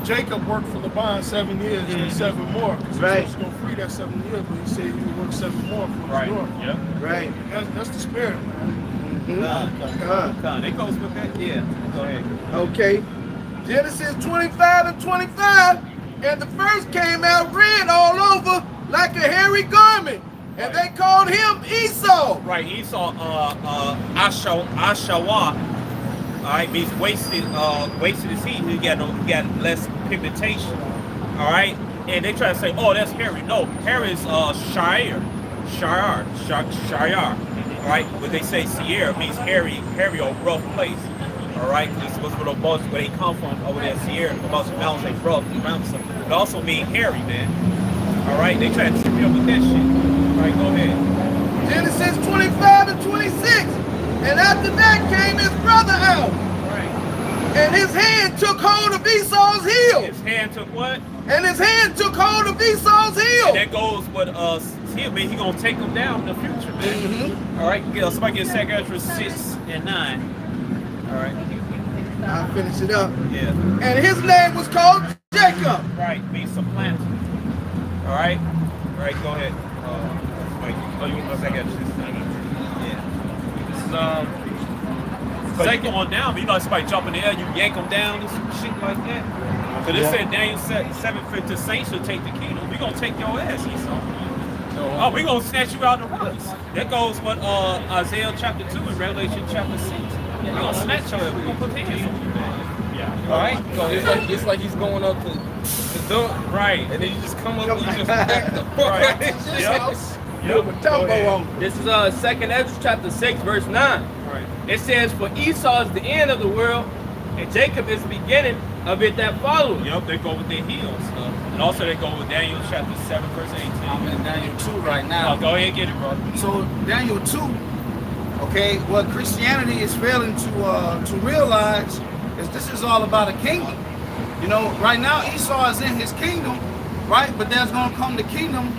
Jacob worked for Laban 7 years and 7 more. Because he was going to free that 7 years, but he said he would work 7 more for his door. Yep. Right. That's the spirit, man. It goes with that. Yeah. Go ahead. Okay. Genesis 25 and 25. And the first came out red all over like a hairy garment. And they called him Esau. Right, Esau, Ashawa, all right, means wasted is he. He got less pigmentation, all right. And they try to say, oh, that's hairy. No, hairy is Shire, all right. But they say Sierra means hairy or rough place, all right. This was where they come from over there, Sierra, about the mountains, they rough, it also means hairy, man. All right, they try to trip me up with that shit. All right, go ahead. Genesis 25 and 26. And after that came his brother out. Right. And his hand took hold of Esau's heel. His hand took what? And his hand took hold of Esau's heel. And that goes with he'll be he gonna take them down in the future, man. All right, somebody get 2 Ezra 6 and 9. All right. I'll finish it up. Yeah. And his name was called Jacob. Right, means supplanter. All right. All right, go ahead. You want 2 Ezra 6 and 9? So they going down, but somebody jump in the air, you yank them down and some shit like that. Because it said Daniel 7:5, the saints shall take the kingdom. We gonna take your ass, Esau. Oh, we gonna snatch you out of the rocks. That goes with Isaiah chapter 2 and Revelation chapter 6. We gonna snatch your ass. We gonna put hands on you, man. Yeah. All right. So it's like he's going up to dunk, right? And then you just come up and you just back the fuck right. This is 2 Ezra chapter 6 verse 9. Right. It says, for Esau is the end of the world, and Jacob is the beginning of it that follows. Yep, they go with their heels. And also they go with Daniel chapter 7 verse 18. I'm in Daniel 2 right now. Oh, go ahead and get it, bro. So Daniel 2, okay, what Christianity is failing to realize is this is all about a kingdom. Right now Esau is in his kingdom, right? But there's going to come the kingdom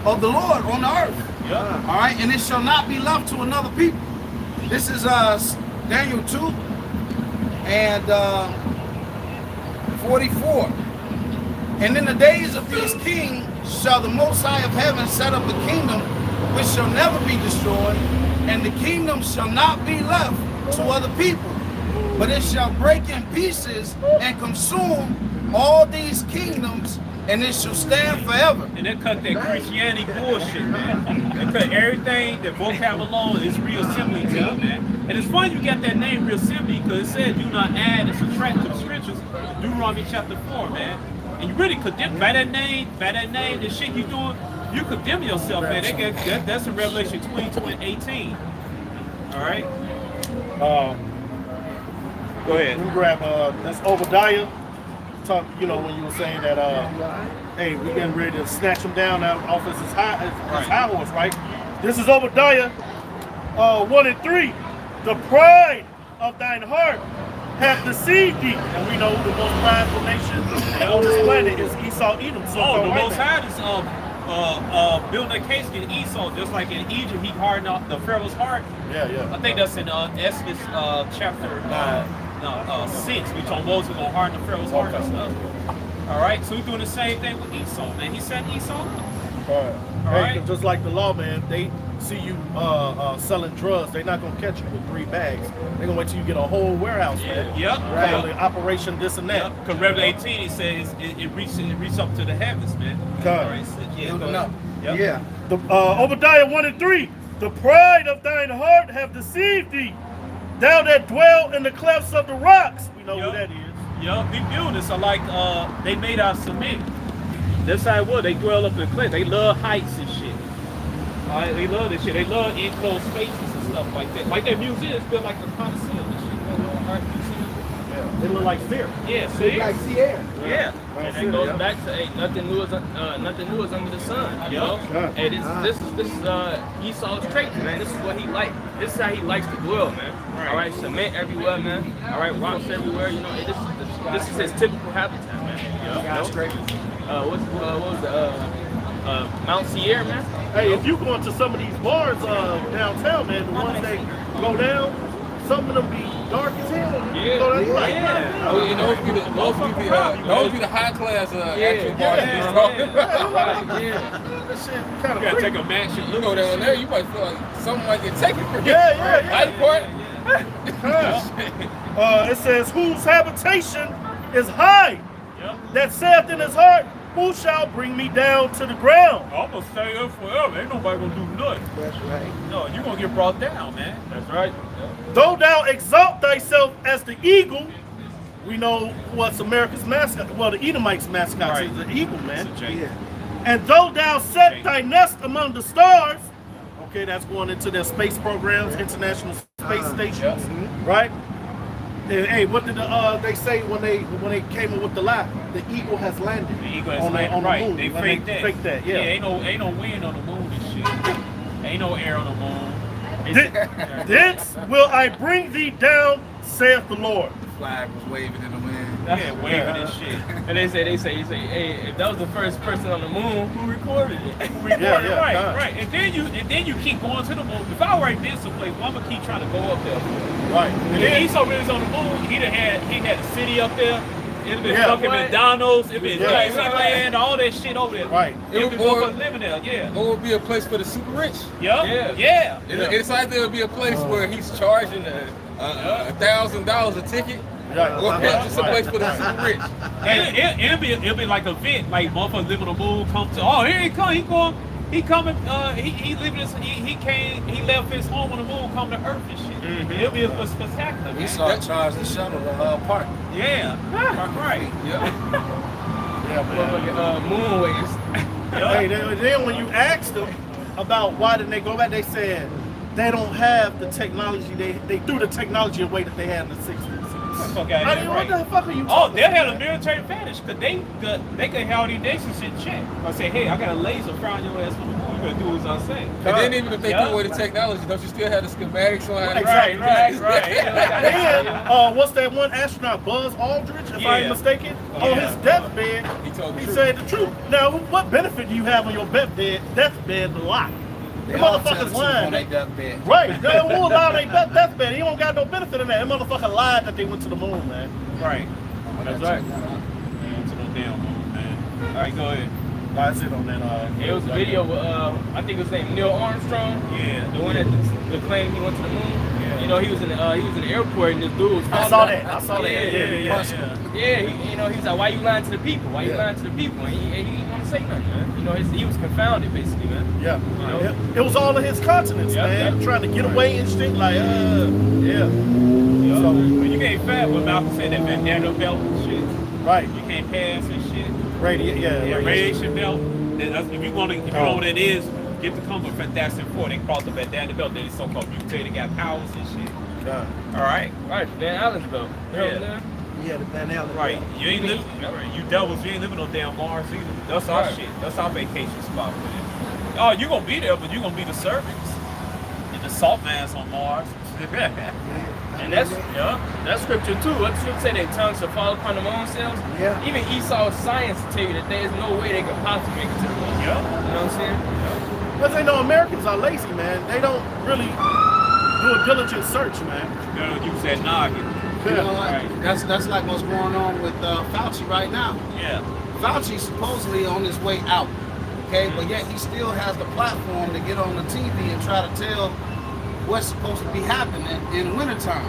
of the Lord on the earth. Yeah. All right, and it shall not be left to another people. This is Daniel 2 and 44. And in the days of these kings shall the Most High of heaven set up a kingdom which shall never be destroyed, and the kingdom shall not be left to other people, but it shall break in pieces and consume all these kingdoms and it shall stand forever. And they cut that Christianity bullshit, man. They cut everything that vocab alone is real assembly to, man. And it's funny you got that name real assembly because it said do not add and subtract to the scriptures. Deuteronomy chapter 4, man. And you really condemn by that name, the shit you doing, you condemn yourself, man. That's in Revelation 20:18. All right. Go ahead. We grab that's Obadiah. Talk, you know, when you were saying that hey, we getting ready to snatch him down off his high horse, right? This is Obadiah 1 and 3. The pride of thine heart hath deceived thee. And we know the most prideful nation on this planet is Esau Edom. So the Most High is building a case against Esau, just like in Egypt, he hardened up the Pharaoh's heart. Yeah. I think that's in Exodus chapter 6, we told Moses gonna harden the Pharaoh's heart and stuff. All right, so we're doing the same thing with Esau, man. He said Esau. All right. Hey, just like the law, man, they see you selling drugs, they're not gonna catch you with 3 bags. They're gonna wait till you get a whole warehouse, man. Yep. Right. Operation this and that. Because Revelation 18, he says it reached up to the heavens, man. God. All right, so, Building up. Yep. Yeah. The, Obadiah 1 and 3. The pride of thine heart have deceived thee. Thou that dwell in the clefts of the rocks. We know who that is. Yup, these buildings are like they made out of cement. That's how it was. They dwell up in the cliff. They love heights and shit. All right, they love this shit. They love enclosed spaces and stuff like that. Like that museum, it's built like a Colosseum and shit. That little art museum. Yeah. They look like fear. Yeah, see? Like Sierra. Yeah. And that goes back to hey, nothing new is under the sun. You know, hey, this is Esau's trait, man. This is what he likes. This is how he likes to dwell, man. All right, cement everywhere, man. All right, rocks everywhere. You know, this is his typical habitat, man. You know? That's great. What was the Mount Sierra, man? Hey, if you go into some of these bars downtown, man, the ones that go down, some of them be dark as hell. Yeah, Oh, you know, those be the high class action bars he's talking about. That shit kind You of gotta take a mansion. You go down there, you might feel like something might get taken from you. Yeah. High part. It says, whose habitation is high, Yep. that saith in his heart, who shall bring me down to the ground? I'm gonna stay up forever. Ain't nobody gonna do nothing. That's right. No, you're gonna get brought down, man. That's right. Though thou exalt thyself as the eagle, we know what's America's mascot. Well, the Edomites' mascot is the eagle, man. Yeah. And though thou set thy nest among the stars, okay, that's going into their space programs, international space stations, right? And hey, what did they say when they came up with the lie? The eagle has landed. The eagle has on landed. the Right. moon. They When faked that. Faked that, yeah. Ain't no wind on the moon and shit. Ain't no air on the moon. Thence will I bring thee down, saith the Lord. The flag was waving in the wind. Yeah, waving and shit. And they say, hey, if that was the first person on the moon, who recorded it? Right. And then you keep going to the moon. If I already been someplace, well, I'm gonna keep trying to go up there. Right. And then Esau really was on the moon. He had a city up there. It'd been Yeah. fucking McDonald's. It'd been Yeah. Disneyland. All that shit over there. Right. It'd be motherfuckers living there. Yeah. Or would be a place for the super rich. Yeah. It's like there would be a place where he's charging $1,000 a ticket. Right. Or just a place for the super rich. And it'll be like an event, like motherfuckers living on the moon come to. Oh, here he come. He coming. He living his. He left his home on the moon, come to Earth and shit. It'll be a spectacular. We Man. saw charge the shuttle park. Yeah. Right. Moon waves. Hey, then when you asked them about why didn't they go back, they said they don't have the technology. They threw the technology away that they had in the 60s. Fuck I out mean, of what here. the fuck are you Oh, talking they about? had a military advantage because they could have all these nations in check. I say, hey, I got a laser firing your ass from the moon. You better do as I say. And then even if they threw away the technology, don't you still have the schematics on how to Right. Yeah. And what's that one astronaut, Buzz Aldrin, if I'm Yeah. mistaken, on Yeah. his deathbed, He told the he truth. said the truth. Now, what benefit do you have on your deathbed to lie? The They all tell the motherfucker's truth on lying. their deathbed. Right, they won't lie on their deathbed. He don't got no benefit in that. That motherfucker lied that they went to the moon, man. Right. That's right. Yeah, to no damn moon, man. All right, go ahead. That's it on that. It was a video with, I think it was named Neil Armstrong. Yeah. The one that claimed he went to the moon. Yeah. You know, he was in the airport and this dude was I saw that. I saw that. Yeah, he was like, why you lying to the people? Why you lying to the people? And he didn't want to say nothing, man. You know, he was confounded, basically, man. Yeah. You know? It was all of his continents, man. Trying to get away and shit. Like, yeah. So, you can't fat what Malcolm said, that bandana belt and shit. Right. You can't pass and shit. Radiation belt. If you know what it is, get the comfort from Fantastic Four. They cross the bandana belt. They so-called mutated, got powers and shit. All right. Right, Van Allen's belt. Yeah, the Van Allen. Right. You ain't living. You devils. You ain't living on damn Mars either. That's our shit. That's our vacation spot with it. Oh, you gonna be there, but you gonna be the servants and the salt mans on Mars. And that's scripture too. What scripture say their tongues shall fall upon them own selves? Yeah. Even Esau's science tell you that there is no way they could possibly make it to the moon. Yeah. You know what I'm saying? Because they know Americans are lazy, man. They don't really do a diligent search, man. You know, use that noggin. You know what? That's like what's going on with Fauci right now. Yeah. Fauci's supposedly on his way out, okay? But yet he still has the platform to get on the TV and try to tell what's supposed to be happening in wintertime.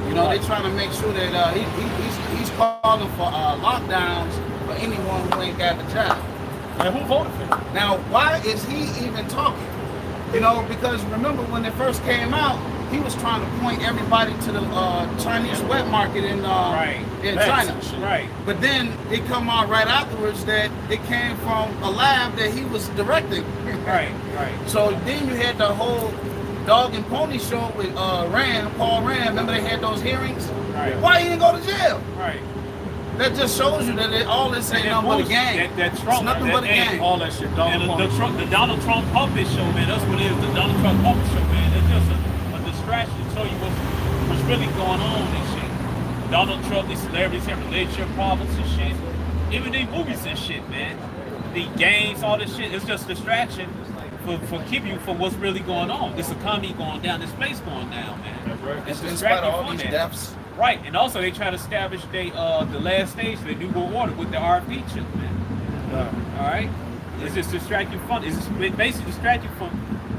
You know, they're trying to make sure that he's calling for lockdowns for anyone who ain't got the job. And who voted for him? Now, why is he even talking? You know, because remember when it first came out, he was trying to point everybody to the Chinese wet market in China. Right. But then it come out right afterwards that it came from a lab that he was directing. Right. So then you had the whole dog and pony show with Paul Rand. Remember they had those hearings? Right. Why he didn't go to jail? Right. That just shows you that all this ain't nothing but a game. That Trump, it's nothing but a game. All that shit. The Donald Trump puppet show, man. That's what it is. The Donald Trump puppet show, man. It's just a distraction to show you what's really going on and shit. Donald Trump, these celebrities have relationship problems and shit. Even these movies and shit, man. The games, all this shit. It's just distraction for keeping you from what's really going on. This economy going down. This place going down, man. It's In spite of all distracting these from that. deaths. Right, and also they try to establish the last stage of the New World Order with the RP chip, man. All right, it's just distract you from. It's just basically distract you from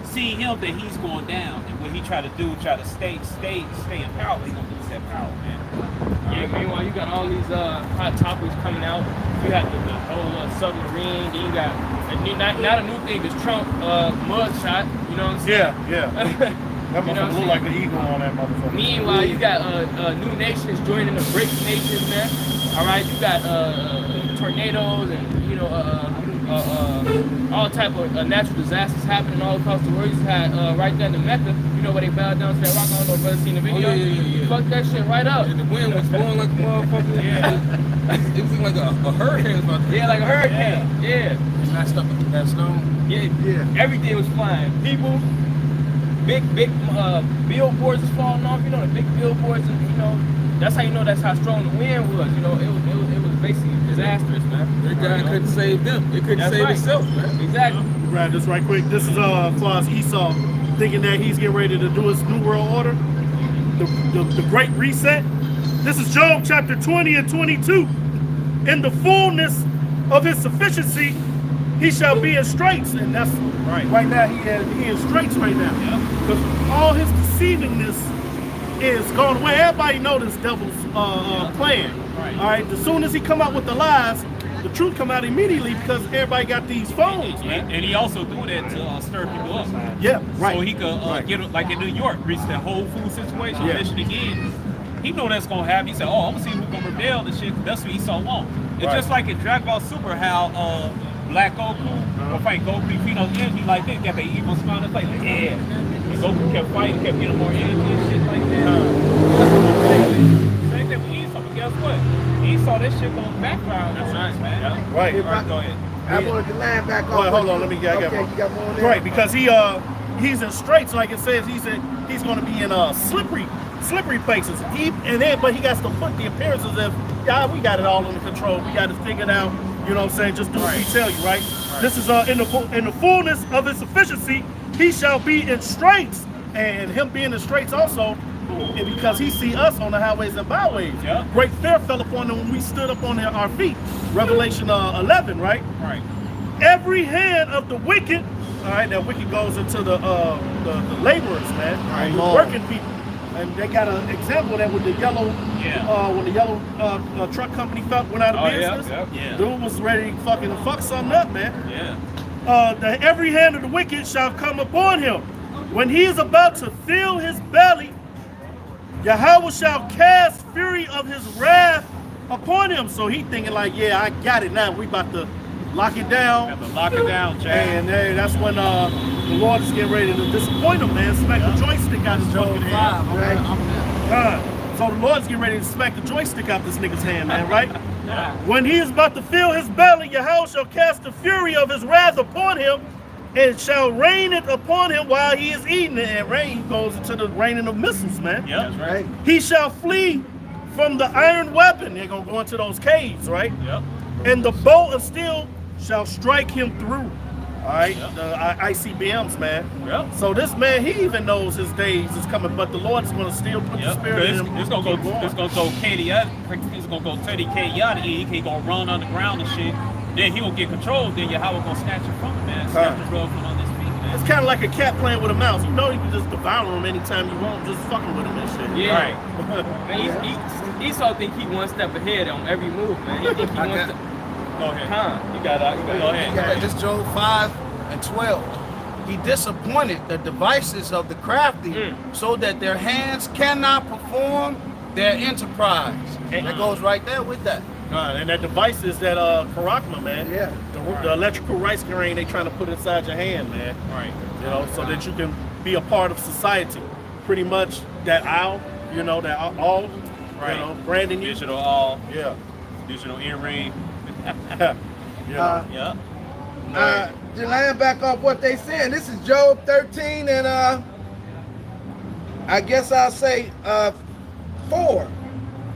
seeing him that he's going down, and what he try to do, try to stay in power. He's gonna lose that power, man. Yeah, meanwhile, you got all these hot topics coming out. You got the whole submarine. Then you got not a new thing. This Trump mud shot. You know what I'm saying? Yeah. That motherfucker look like an eagle on that motherfucker. Meanwhile, you got new nations joining the BRICS nations, man. All right, you got tornadoes and all type of natural disasters happening all across the world. You had right there in Mecca, you know where they bowed down to that rock. I don't know if brother seen the video. Yeah. Fuck that shit right up. And the wind was blowing like a motherfucker. Yeah. It was like a hurricane. Yeah, like a hurricane. Yeah. Smashed up that stone. Yeah. Everything was flying. People. Big billboards was falling off, you know, the big billboards, and you know, that's how you know that's how strong the wind was, you know, it was basically disastrous, man. That guy couldn't save them. It couldn't save itself, man. Exactly. Grab this right quick. This is far as Esau thinking that he's getting ready to do his new world order, the great reset. This is Job chapter 20 and 22. In the fullness of his sufficiency, he shall be in straits, and that's right now. He in straits right now, because all his deceivingness is gone away. Everybody know this devil's plan. Right. All right, as soon as he come out with the lies, the truth come out immediately because everybody got these phones, man. And he also do that to stir people up. Yeah, right. So he could get it, like in New York, reach that Whole Food situation, mission again. He know that's gonna happen. He said, "Oh, I'm gonna see who's gonna rebel and shit." That's what Esau want. It's just like in Dragon Ball Super, how Black Goku or fight Goku, you know, energy like that, got the evil smile and like, yeah. And Goku kept fighting, kept getting more energy and shit like that. Same thing with Esau, but guess what? Esau, that shit gonna backfire on us, man. Yeah. Right. All right, go ahead. I wanted the line back off. Hold on, let me get. Okay, you got more on there? Right, because he's in straits, like it says. He's going to be in slippery places. But he got to put the appearances of, we got it all under control. We got it figured out. You know what I'm saying? Just do what we tell you, right? This is in the fullness of his sufficiency, he shall be in straits, and him being in straits also. And because he see us on the highways and byways. Yeah. Great fear fell upon him when we stood up on our feet. Revelation 11, right? Right. Every hand of the wicked, all right, that wicked goes into the laborers, man. Right. The working people. And they got an example of that with the yellow, when the yellow truck company went out of business. Yeah. Dude was ready to fucking fuck something up, man. Yeah. Every hand of the wicked shall come upon him. When he is about to fill his belly, Yahweh shall cast fury of his wrath upon him. So he thinking like, yeah, I got it now. We about to lock it down. Have to lock it down, Chad. And that's when the Lord is getting ready to disappoint him, man. Smack the joystick out his fucking hand. So the Lord's getting ready to smack the joystick out this nigga's hand, man, right? When he is about to fill his belly, Yahweh shall cast the fury of his wrath upon him, and shall rain it upon him while he is eating it. And rain goes into the raining of missiles, man. That's right. He shall flee from the iron weapon. They're going to go into those caves, right? And the bolt of steel shall strike him through. All right, the ICBMs, man. So this man, he even knows his days is coming, but the Lord is going to still put the spirit in him. It's gonna go chaotic. It's gonna go totally chaotic. He gonna run underground and shit. Then he will get control. Then Yahweh gonna snatch him from him, man. Snatch the rug from on his feet, man. It's kind of like a cat playing with a mouse. You know you can just devour him anytime you want, just fucking with him and shit. Yeah. Man, Esau think he one step ahead on every move, man. He think he one step. Go ahead. You got it. Go ahead. This Job 5 and 12. He disappointed the devices of the crafty so that their hands cannot perform their enterprise. And that goes right there with that. And that device is that Karakma, man. The electrical rice grain they trying to put inside your hand, man. Right. You know, so that you can be a part of society. Pretty much that owl, you know, that all, Right. you know, branding you. Digital all. Yeah. Digital earring. Yeah. To land back off what they saying, this is Job 13 and I guess I'll say 4.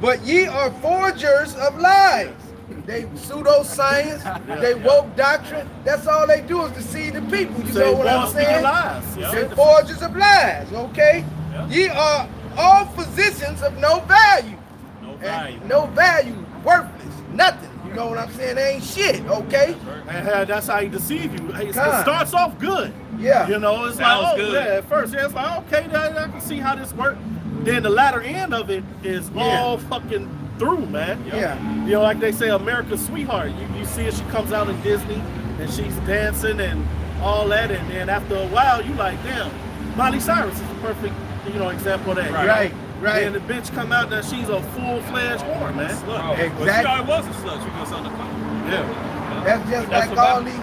But ye are forgers of lies. They pseudoscience, they woke doctrine. That's all they do is deceive the people. You know what I'm saying? They forgers of lies, okay? Ye are all physicians of no value. No value, worthless, nothing. You know what I'm saying? They ain't shit, okay? And that's how he deceive you. It starts off good. Yeah. You know, it's Sounds like, good. at first, it's like, okay, I can see how this works. Then the latter end of it is all fucking through, man. You know, like they say, America's sweetheart. You see it, she comes out in Disney, and she's dancing and all that, and then after a while, you like, damn, Miley Cyrus is a perfect, you know, example of that. Right. And the bitch come out that she's a full-fledged whore, man. Exactly. Well, she already was a slut. She was on the phone. That's just like all these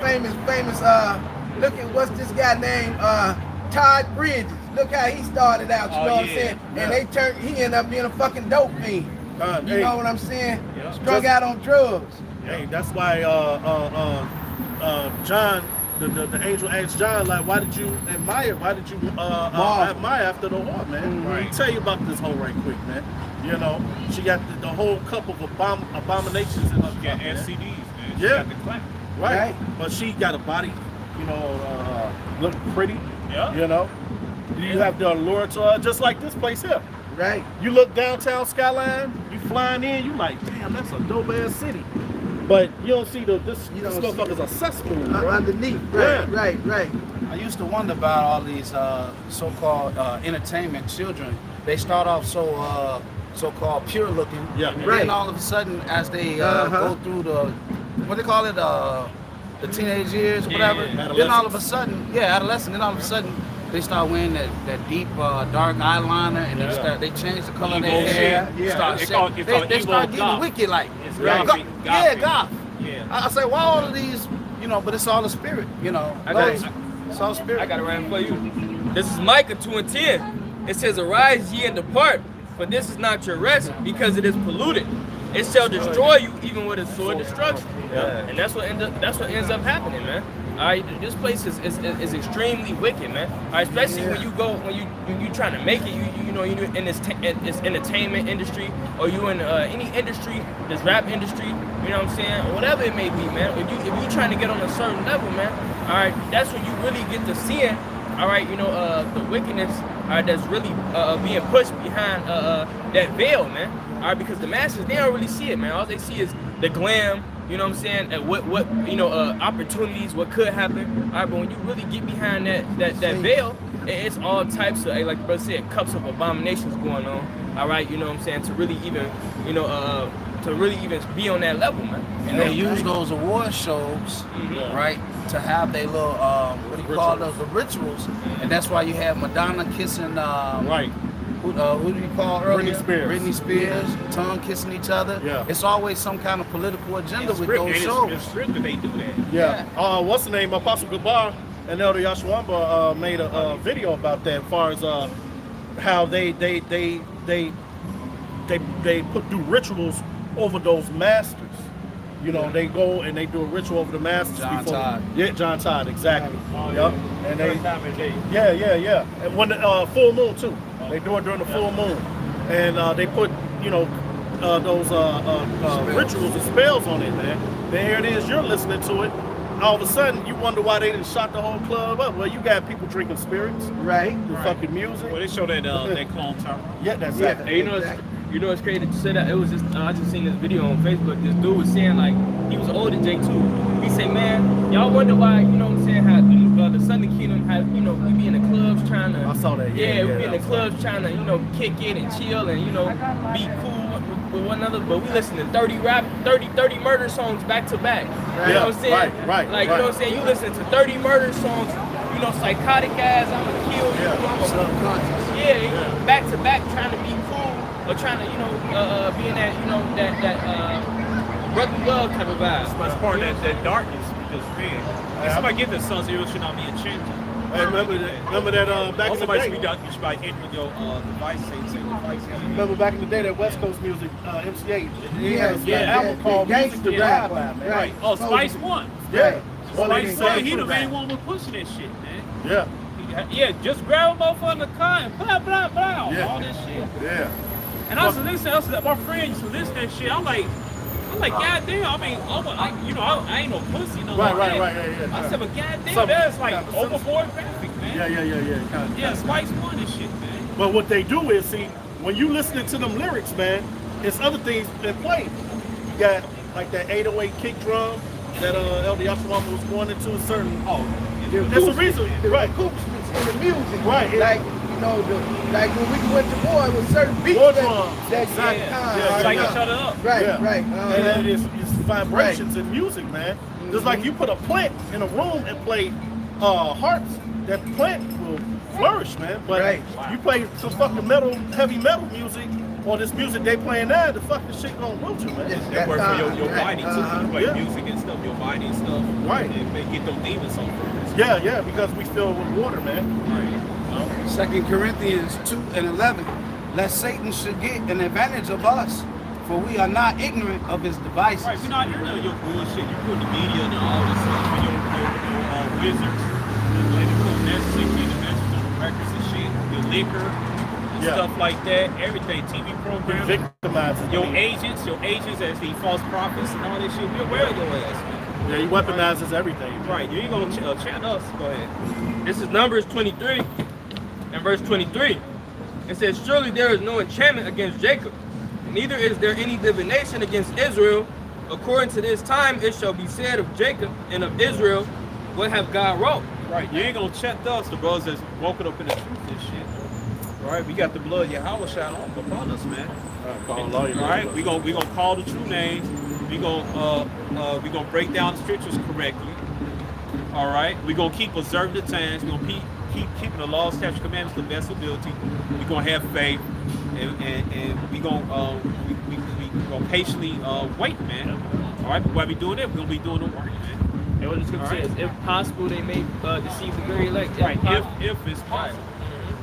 famous look at what's this guy named Todd Bridges. Look how he started out, you know what I'm saying? And he ended up being a fucking dope fiend. You know what I'm saying? Strung out on drugs. Hey, that's why John, the angel asked John, like, why did you admire? Why did you admire after the whore, man? Let me tell you about this whole right quick, man. You know, she got the whole cup of abominations in her cup, and CDs, man. She got the clap. Right. But she got a body, you know, look pretty. You know, you have the allure to her, just like this place here. Right. You look downtown skyline, you flying in, you like, damn, that's a dope ass city. But you don't see this motherfucker's a cesspool, underneath. Right. I used to wonder about all these so-called entertainment children. They start off so-called pure looking. And then all of a sudden, as they go through what they call it, the teenage years or whatever, then all of a sudden, adolescent, then all of a sudden, they start wearing that deep dark eyeliner, and they change the color of their hair. They start getting wicked like. It's goth. Yeah. I say, why all of these, you know, but it's all the spirit, you know. It's all spirit. I got it right for you. This is Micah 2:10. It says, "Arise ye and depart, for this is not your rest, because it is polluted. It shall destroy you, even with a sword destruction." And that's what ends up happening, man. All right, this place is extremely wicked, man. All right, especially when you trying to make it, you know, you in this entertainment industry, or you in any industry, this rap industry, you know what I'm saying, or whatever it may be, man. If you trying to get on a certain level, man, all right, that's when you really get to seeing, all right, you know, the wickedness, all right, that's really being pushed behind that veil, man. All right, because the masses, they don't really see it, man. All they see is the glam. You know what I'm saying? And what you know, opportunities, what could happen. All right, but when you really get behind that veil, it's all types of, like the brother said, cups of abominations going on. All right, you know what I'm saying? To really even, you know, to really even be on that level, man. And they use those award shows, right, to have their little, what do you call those, the rituals. And that's why you have Madonna kissing, Right. who do you call earlier? Britney Spears. Tongue kissing each other. Yeah. It's always some kind of political agenda with those shows. It's scripted they do that. Yeah. What's the name? Apostle Gabar and Elder Yashwamba made a video about that, as far as how they do rituals over those masters. You know, they go and they do a ritual over the masters. John Todd. Yeah, John Todd, exactly. Yep. And they, time of day. yeah. And when the full moon too. They do it during the full moon, and they put, you know, those rituals and spells on it, man. Then here it is, you're listening to it. All of a sudden, you wonder why they didn't shot the whole club up. Well, you got people drinking spirits, Right. the fucking music. Well, they show that that clone tower. Yeah, that's Yeah. it. Hey, you know what's crazy that you said that? It was just, I just seen this video on Facebook. This dude was saying, like, he was older than J2. He said, man, y'all wonder why, you know what I'm saying, how the Southern Kingdom, how, you know, we be in the clubs trying to, I saw that, we be in the clubs trying to, you know, kick it and chill and, you know, be cool with one another, but we listen to 30 murder songs back to back. You know what I'm saying? Right. Like, you know what I'm saying? You listen to 30 murder songs, you know, psychotic ass, I'm gonna kill you. Yeah, back to back, trying to be cool or trying to, you know, be in that, you know, that brotherly love type of vibe. That's part of that darkness because man, if somebody get the sons, it should not be enchanted. Hey, remember that back in the Somebody should day? be you should be entering your device, say device. Remember back in the day that West Coast music, MC8, he Yeah, had an yeah, album called Music to gangster Rap, rap, man. right. Oh, Spice One. Yeah. Spice One, he the rap. main one was pushing that shit, man. Yeah. Yeah, just grab a motherfucker in the car and blah blah blah, Yeah. all this shit. Yeah. And I was listening, my friend used to listen to that shit. I'm like, goddamn. I mean, I ain't no pussy, no. Right. I said, but goddamn, Some- that's like overboard graphic, man. Yeah. Kind of. Yeah, Spice One and shit, man. But what they do is, see, when you listening to them lyrics, man, it's other things that play. You got like that 808 kick drum that Elder Yashwamba was going into a certain. That's the reason, right? Accoutrements in the music. Right. Like, you know, like when we went to war, with certain beats War that drums. exactly. Yeah, Psych each other up. Right, Yeah. right. And then it's vibrations in music, man. Just like you put a plant in a room and play harps, that plant will flourish, man. But Right. you play some fucking heavy metal music, or this music they playing now, the fucking shit gonna wilt you, man. That work for your body too. You play Yeah. music and stuff, your body and stuff. Right. And they get those demons on purpose. Yeah, because we fill with water, man. Right. 2 Corinthians 2:11. Lest Satan should get an advantage of us, for we are not ignorant of his devices. Right, we're not hearing your bullshit. You put the media and all this stuff for your wizards. And you put messages, the messages on the records and shit. Your liquor and Yeah. stuff like that. Everything, TV programs. Victimizing Your agents as the false prophets and all this shit. We're aware of your ass, man. Yeah, he weaponizes everything. Right, you ain't gonna chant us. Go ahead. This is Numbers 23 and verse 23. It says, surely there is no enchantment against Jacob, neither is there any divination against Israel. According to this time, it shall be said of Jacob and of Israel, what have God wrought? Right, you ain't gonna chant us, the brothers that's woken up in the truth and shit. Right, we got the blood of Yahweh shine on upon us, man. All right, we gonna call the true names. We gonna break down the scriptures correctly. All right, we gonna keep observing the times. We gonna keep keeping the laws, statutes, commandments to the best ability. We gonna have faith, and we gonna patiently wait, man. All right, but while we doing that, we gonna be doing the work, man. And what the scripture says, if possible, they may deceive the very elect. Right, if it's possible.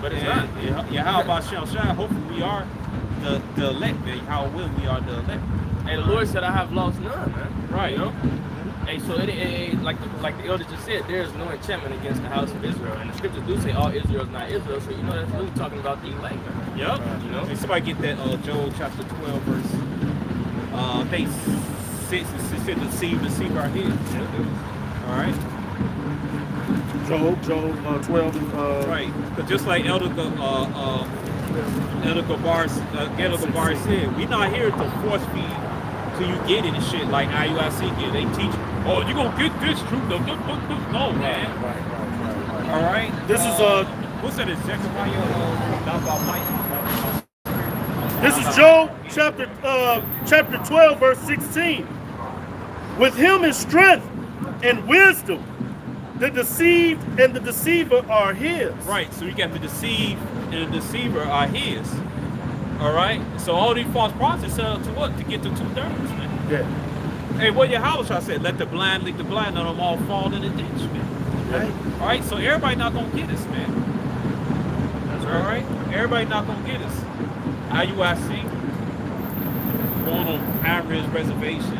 But it's And, not. yeah, how about Shall Shine? Hopefully we are the elect, man. How will we are the elect? And the Lord said, I have lost none, man. Right. You know? Hey, so it like the elder just said, there is no enchantment against the house of Israel. And the scriptures do say all Israel is not Israel. So, you know, that's really talking about the elect, man. Yep. You know? Hey, somebody get that Joel chapter 12 verse. I think 6 said deceive our heads. All right. Job 12. Right. Because just like Elder Gabar said, we not here to force feed till you get it and shit like IUIC get. They teach, oh, you gonna get this truth. No, man. All right. This is What's that? Is Zechariah not about light? This is Job chapter 12, verse 16. With him is strength and wisdom. The deceived and the deceiver are his. Right. So you got the deceived and the deceiver are his. All right. So all these false prophets sell to what? To get to 2/3, man. Yeah. Hey, what Yahweh said? Let the blind lead the blind, let them all fall in the ditch, man. Right. All right. So everybody not gonna get us, man. That's All right. Everybody not gonna get us. IUIC going on HEIRS reservation.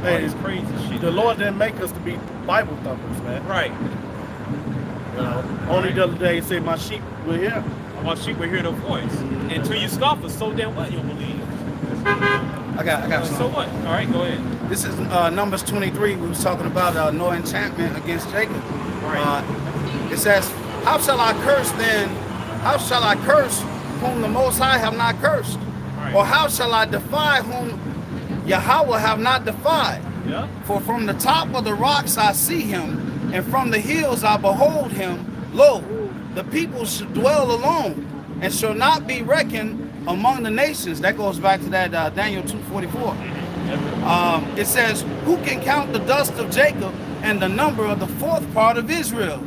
Hey, All this crazy shit. The Lord didn't make us to be Bible thumpers, man. Right. You know, only the other day he said, "My sheep will hear." My sheep will hear the voice. Until you scoffers, so then what? You don't believe. I got So some. what? All right, go ahead. This is Numbers 23. We was talking about no enchantment against Jacob. Right. It says, "How shall I curse then? How shall I curse whom the Most High have not cursed? Right. Or how shall I defy whom Yahweh have not defied? Yeah. For from the top of the rocks I see him, and from the hills I behold him. Lo, the people shall dwell alone, and shall not be reckoned among the nations." That goes back to that Daniel 2:44. It says, "Who can count the dust of Jacob and the number of the fourth part of Israel?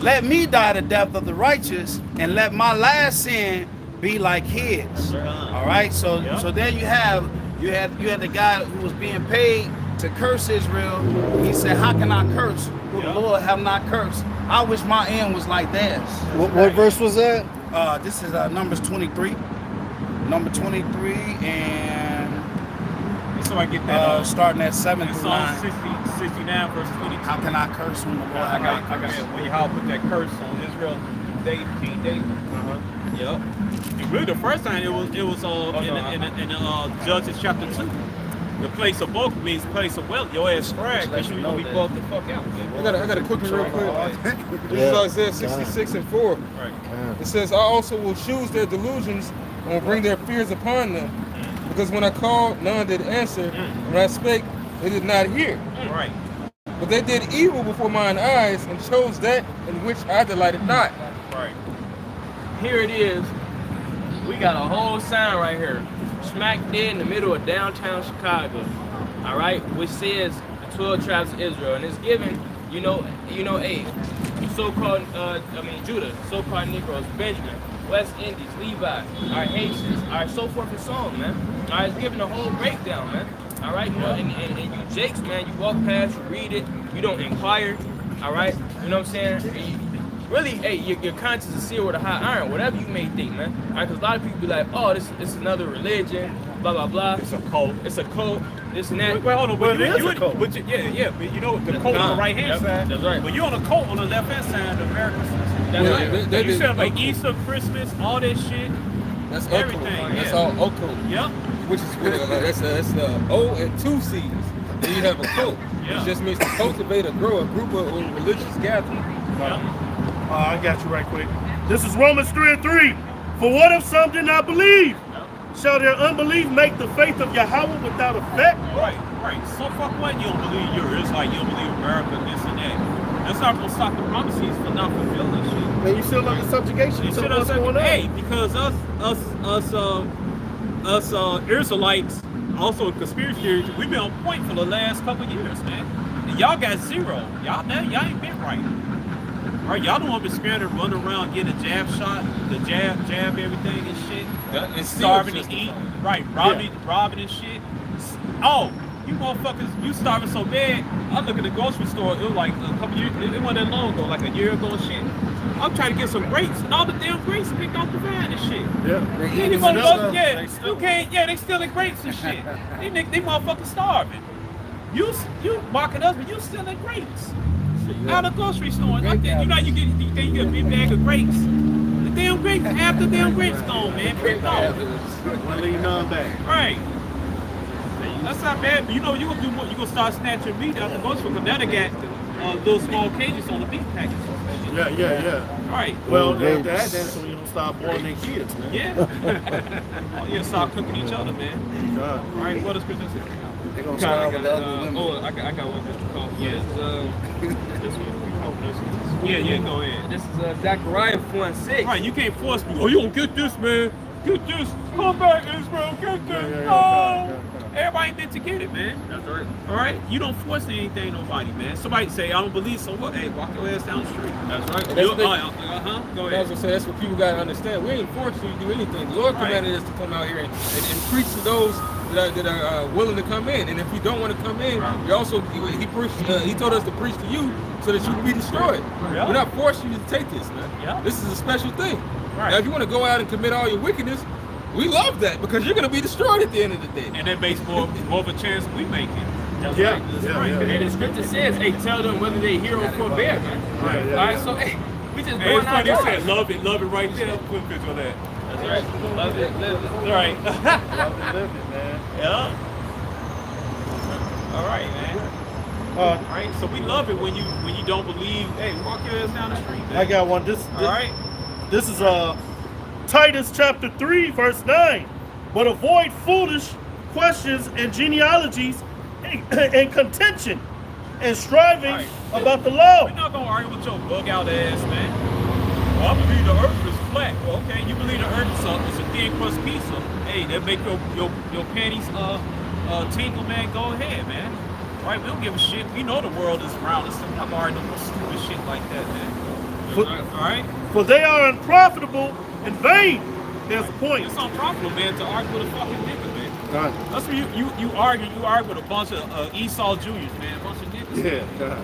Let me die the death of the righteous, and let my last sin be like his." All right, so there you had the guy who was being paid to curse Israel. He said, "How can I curse who the Lord have not cursed? I wish my end was like theirs." What verse was that? This is Numbers 23. Number 23 and So I get that. starting at 7 through Psalm 9. 69, verse 22. How can I curse whom the Lord I have got not cursed? when Yahweh put that curse on Israel, King David. Yep. And really, the first time it was in Judges chapter 2. The place of bulk means place of wealth. Your ass brag because you gonna be bugged the fuck out. I got a quick one real quick. This Yeah. is Isaiah 66 and 4. Right. It says, "I also will choose their delusions and will bring their fears upon them. Because when I called, none did answer. When I spake, they did not hear. Right. But they did evil before mine eyes and chose that in which I delighted not." Right. Here it is. We got a whole sign right here, smack dead in the middle of downtown Chicago. All right, which says the 12 tribes of Israel, and it's given, so-called, Judah, so-called Negroes, Benjamin, West Indies, Levi, our Haitians, so forth and so on, man. All right, it's giving a whole breakdown, man. All right, and you Jakes, man, you walk past, you read it, you don't inquire. All right, you know what I'm saying? Really, hey, your conscience is sealed with a hot iron, whatever you may think, man. All right, because a lot of people be like, "Oh, this is another religion, blah blah blah. It's a cult. It's a cult. This and that." Wait, hold on. But Well, it is you a cult. But you know the cult on the right hand side. That's right. But you're on the cult on the left hand side of America. That's Yeah, right. they You did celebrate occult. Easter, Christmas, all that shit. That's occult. Everything, That's yeah. all occult. Yep. Which is that's O and 2 C's. Then you have a cult. Yeah. It just means to cultivate or grow a group of religious gathering. Yep. I got you right quick. This is Romans 3:3. For what if some did not believe? Shall their unbelief make the faith of Yahweh without effect? Right. So fuck what? You don't believe you're Israelite, you don't believe America, this and that. That's not gonna stop the promises for not fulfilling shit. Man, you still under subjugation. You So should what's have going on? hey, because us Israelites, also conspiracy theories, we've been on point for the last couple of years, man. And y'all got zero. Y'all ain't been right. Right, y'all don't want to be scared of running around getting a jab shot, the jab everything and shit. And Starving to eat. Right, robbing and shit. Oh, you motherfuckers, you starving so bad. I look at the grocery store, it was like a couple years, it wasn't that long ago, like a year ago and shit. I'm trying to get some grapes, and all the damn grapes picked off the vine and shit. Yeah. Then you motherfuckers, you can't, they stealing grapes and shit. They motherfuckers starving. You mocking us, but you stealing grapes. Out of the grocery store. You think you get a big bag of grapes. The damn grapes, half the damn grapes gone, man. Picked off. Wanna leave none back. Right. That's not bad, but you know you gonna do what? You gonna start snatching meat out the grocery store, because now they got little small cages on the meat packages. Yeah. Right. Well, after that, then so you don't start boiling their kids, man. Yeah. You start cooking each other, man. God. All right, what does Christmas say? They're gonna start with the ugly women. I got one just to call. Yes. This one. Yeah, go ahead. This is Zechariah 4:6. Right, you can't force me. Oh, you don't get this, man. Get this. Come back, Israel. Get this. Oh. Everybody meant to get it, man. That's right. All right? You don't force anything, nobody, man. Somebody say, I don't believe, so what? Hey, walk your ass down the street. That's right. Go Go ahead. ahead. That's what people gotta understand. We ain't forcing you to do anything. The Lord commanded us to come out here and preach to those that are willing to come in. And if you don't want to come in, you also he told us to preach to you so that you can be destroyed. Yeah. We're not forcing you to take this, man. Yeah. This is a special thing. Right. Now, if you want to go out and commit all your wickedness, we love that because you're going to be destroyed at the end of the day. And that makes more of a chance we make it. That's Yeah, right. That's yeah, right. yeah. And the scripture says, hey, tell them whether they hear or forbear, man. Right, All right, so hey, we just Hey, going it's out funny, you there. said love it right there. Put a picture of that. That's right. Love it, live it. All right. Love it, live it, man. Yeah. All right, man. All right, so we love it when you don't believe. Hey, walk your ass down the street, man. I got one. All right. This is Titus chapter 3, verse 9. But avoid foolish questions and genealogies and contention and striving Right. about the law. We're not gonna argue with your bug out ass, man. Well, I believe the earth is flat. Well, okay, you believe the earth is a thin crust pizza. Hey, that make your panties tinkle, man. Go ahead, man. All right, we don't give a shit. We know the world is round. It's not arguing no stupid shit like that, man. All right. For they are unprofitable and vain. There's a point. It's unprofitable, man, to argue with a fucking nigga, man. God. That's when you argue with a bunch of Esau Juniors, man, a bunch of niggas. Yeah, God.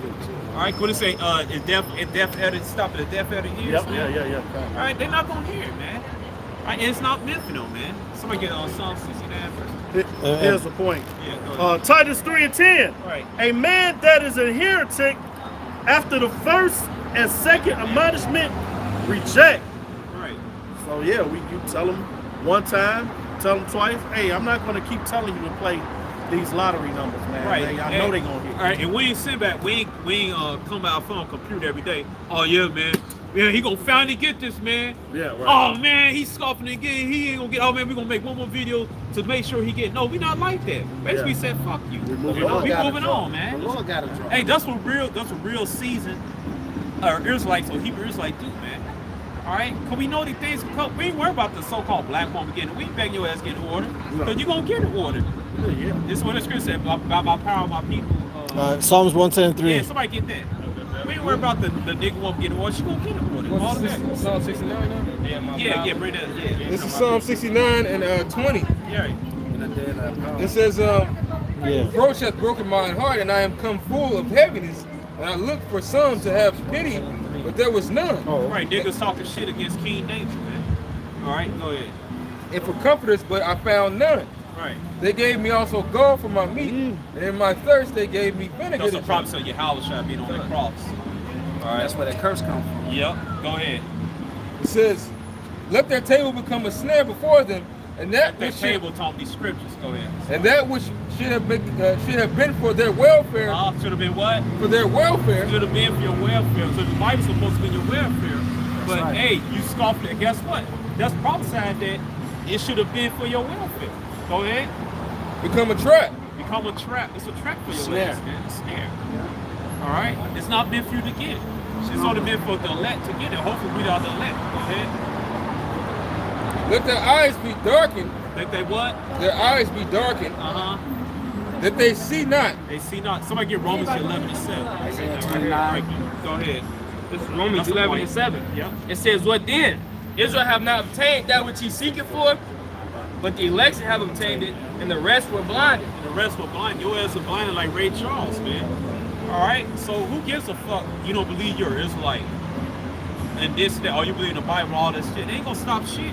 All right, could it say is death at it? Stop at the death at it ears, Yep, man? yeah. All right, they're not gonna hear it, man. All right, and it's not meant for them, man. Somebody get on Psalm 69 first. Here's the point. Yeah, go ahead. Titus 3 and 10. Right. A man that is a heretic after the first and second admonishment reject. Right. So yeah, you tell them one time, tell them twice. Hey, I'm not going to keep telling you to play these lottery numbers, man. Right. I know they going to hear. All right, and we ain't sit back. We ain't come out phone computer every day. Oh yeah, man. Yeah, he gonna finally get this, man. Yeah, right. Oh man, he's scoffing again. He ain't gonna get. Oh man, we gonna make one more video to make sure he get. No, we not like that. Basically, Yeah. said fuck you. We moving You know, on. we moving on, man. The Lord got it wrong. Hey, that's what real seasoned Israelites or Hebrew Israelites do, man. All right, cause we know these things can come. We ain't worried about the so-called black woman getting. We ain't begging your ass get an order, cause you gonna get an order. Yeah. This is what the scripture said by my power, my people. Psalms 110:3. Yeah, somebody get that. We ain't worried about the nigga woman getting an order. She gonna get an order. All that. Psalm 69 now? Yeah, bring that. Yeah. This is Psalm 69 and 20. Yeah. It says, Yeah. reproach hath broken my heart, and I am come full of heaviness. And I looked for some to have pity, but there was none. Oh, Right, niggas talking shit against King David, man. All right, go ahead. And for comforters, but I found none. Right. They gave me also gall for my meat, and in my thirst they gave me vinegar. That's to a promise of Yahweh being on the cross. All right. That's where that curse comes from. Yep. Go ahead. It says, let their table become a snare before them, and that That which table taught these scriptures. Go ahead. and that which should have been for their welfare, Should have been what? for their welfare. Should have been for your welfare. So the Bible's supposed to be your welfare. But right. hey, you scoffed it. Guess what? That's prophesied that it should have been for your welfare. Go ahead. Become a trap. Become a trap. It's a trap for your Snare. ass, man. A snare. All right. It's not meant for you to get. It's only meant for the elect to get it. Hopefully, we are the elect. Go ahead. Let their eyes be darkened. Think they what? Their eyes be darkened, that they see not. They see not. Somebody get Romans 11 and 7. Isaiah 29. Go ahead. This is Romans That's the 11 point. and 7. Yep. It says, what then? Israel have not obtained that which he seeketh for, but the election have obtained it, and the rest were blinded. The rest were blind. Your ass are blinded like Ray Charles, man. All right. So who gives a fuck? You don't believe you're Israelite, and this, that, or you believe in the Bible, all that shit. They ain't gonna stop shit.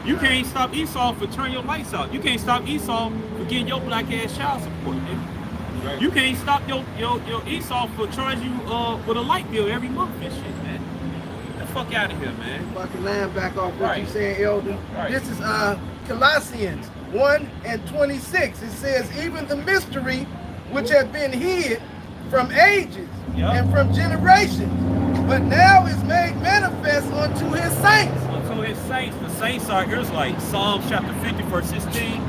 You can't stop Esau for turning your lights out. You can't stop Esau for getting your black ass child support, man. Right. You can't stop your Esau for charging you with a light bill every month and shit, man. Get the fuck out of here, man. Fucking line back off what Right. you saying, Elder. Right. This is Colossians 1 and 26. It says, even the mystery which had been hid from ages Yup. and from generations, but now is made manifest unto his saints. Unto his saints, the saints are Israelites. Psalms chapter 50, verse 16,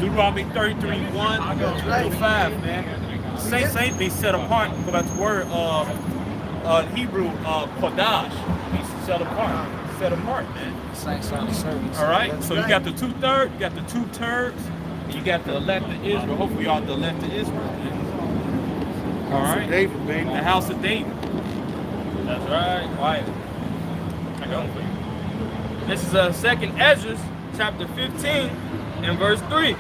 Deuteronomy 33, 1 through 5, man. Saints ain't be set apart. Go back to word. Hebrew, kodash, means set apart, man. Saints on the service. All right, so you got the 2/3, you got the 2/3, and you got the elect of Israel. Hopefully, y'all the elect of Israel, man. All right, David, baby. the house of David. That's right. Quiet. I got it for you. This is 2nd Ezra, chapter 15, and verse 3.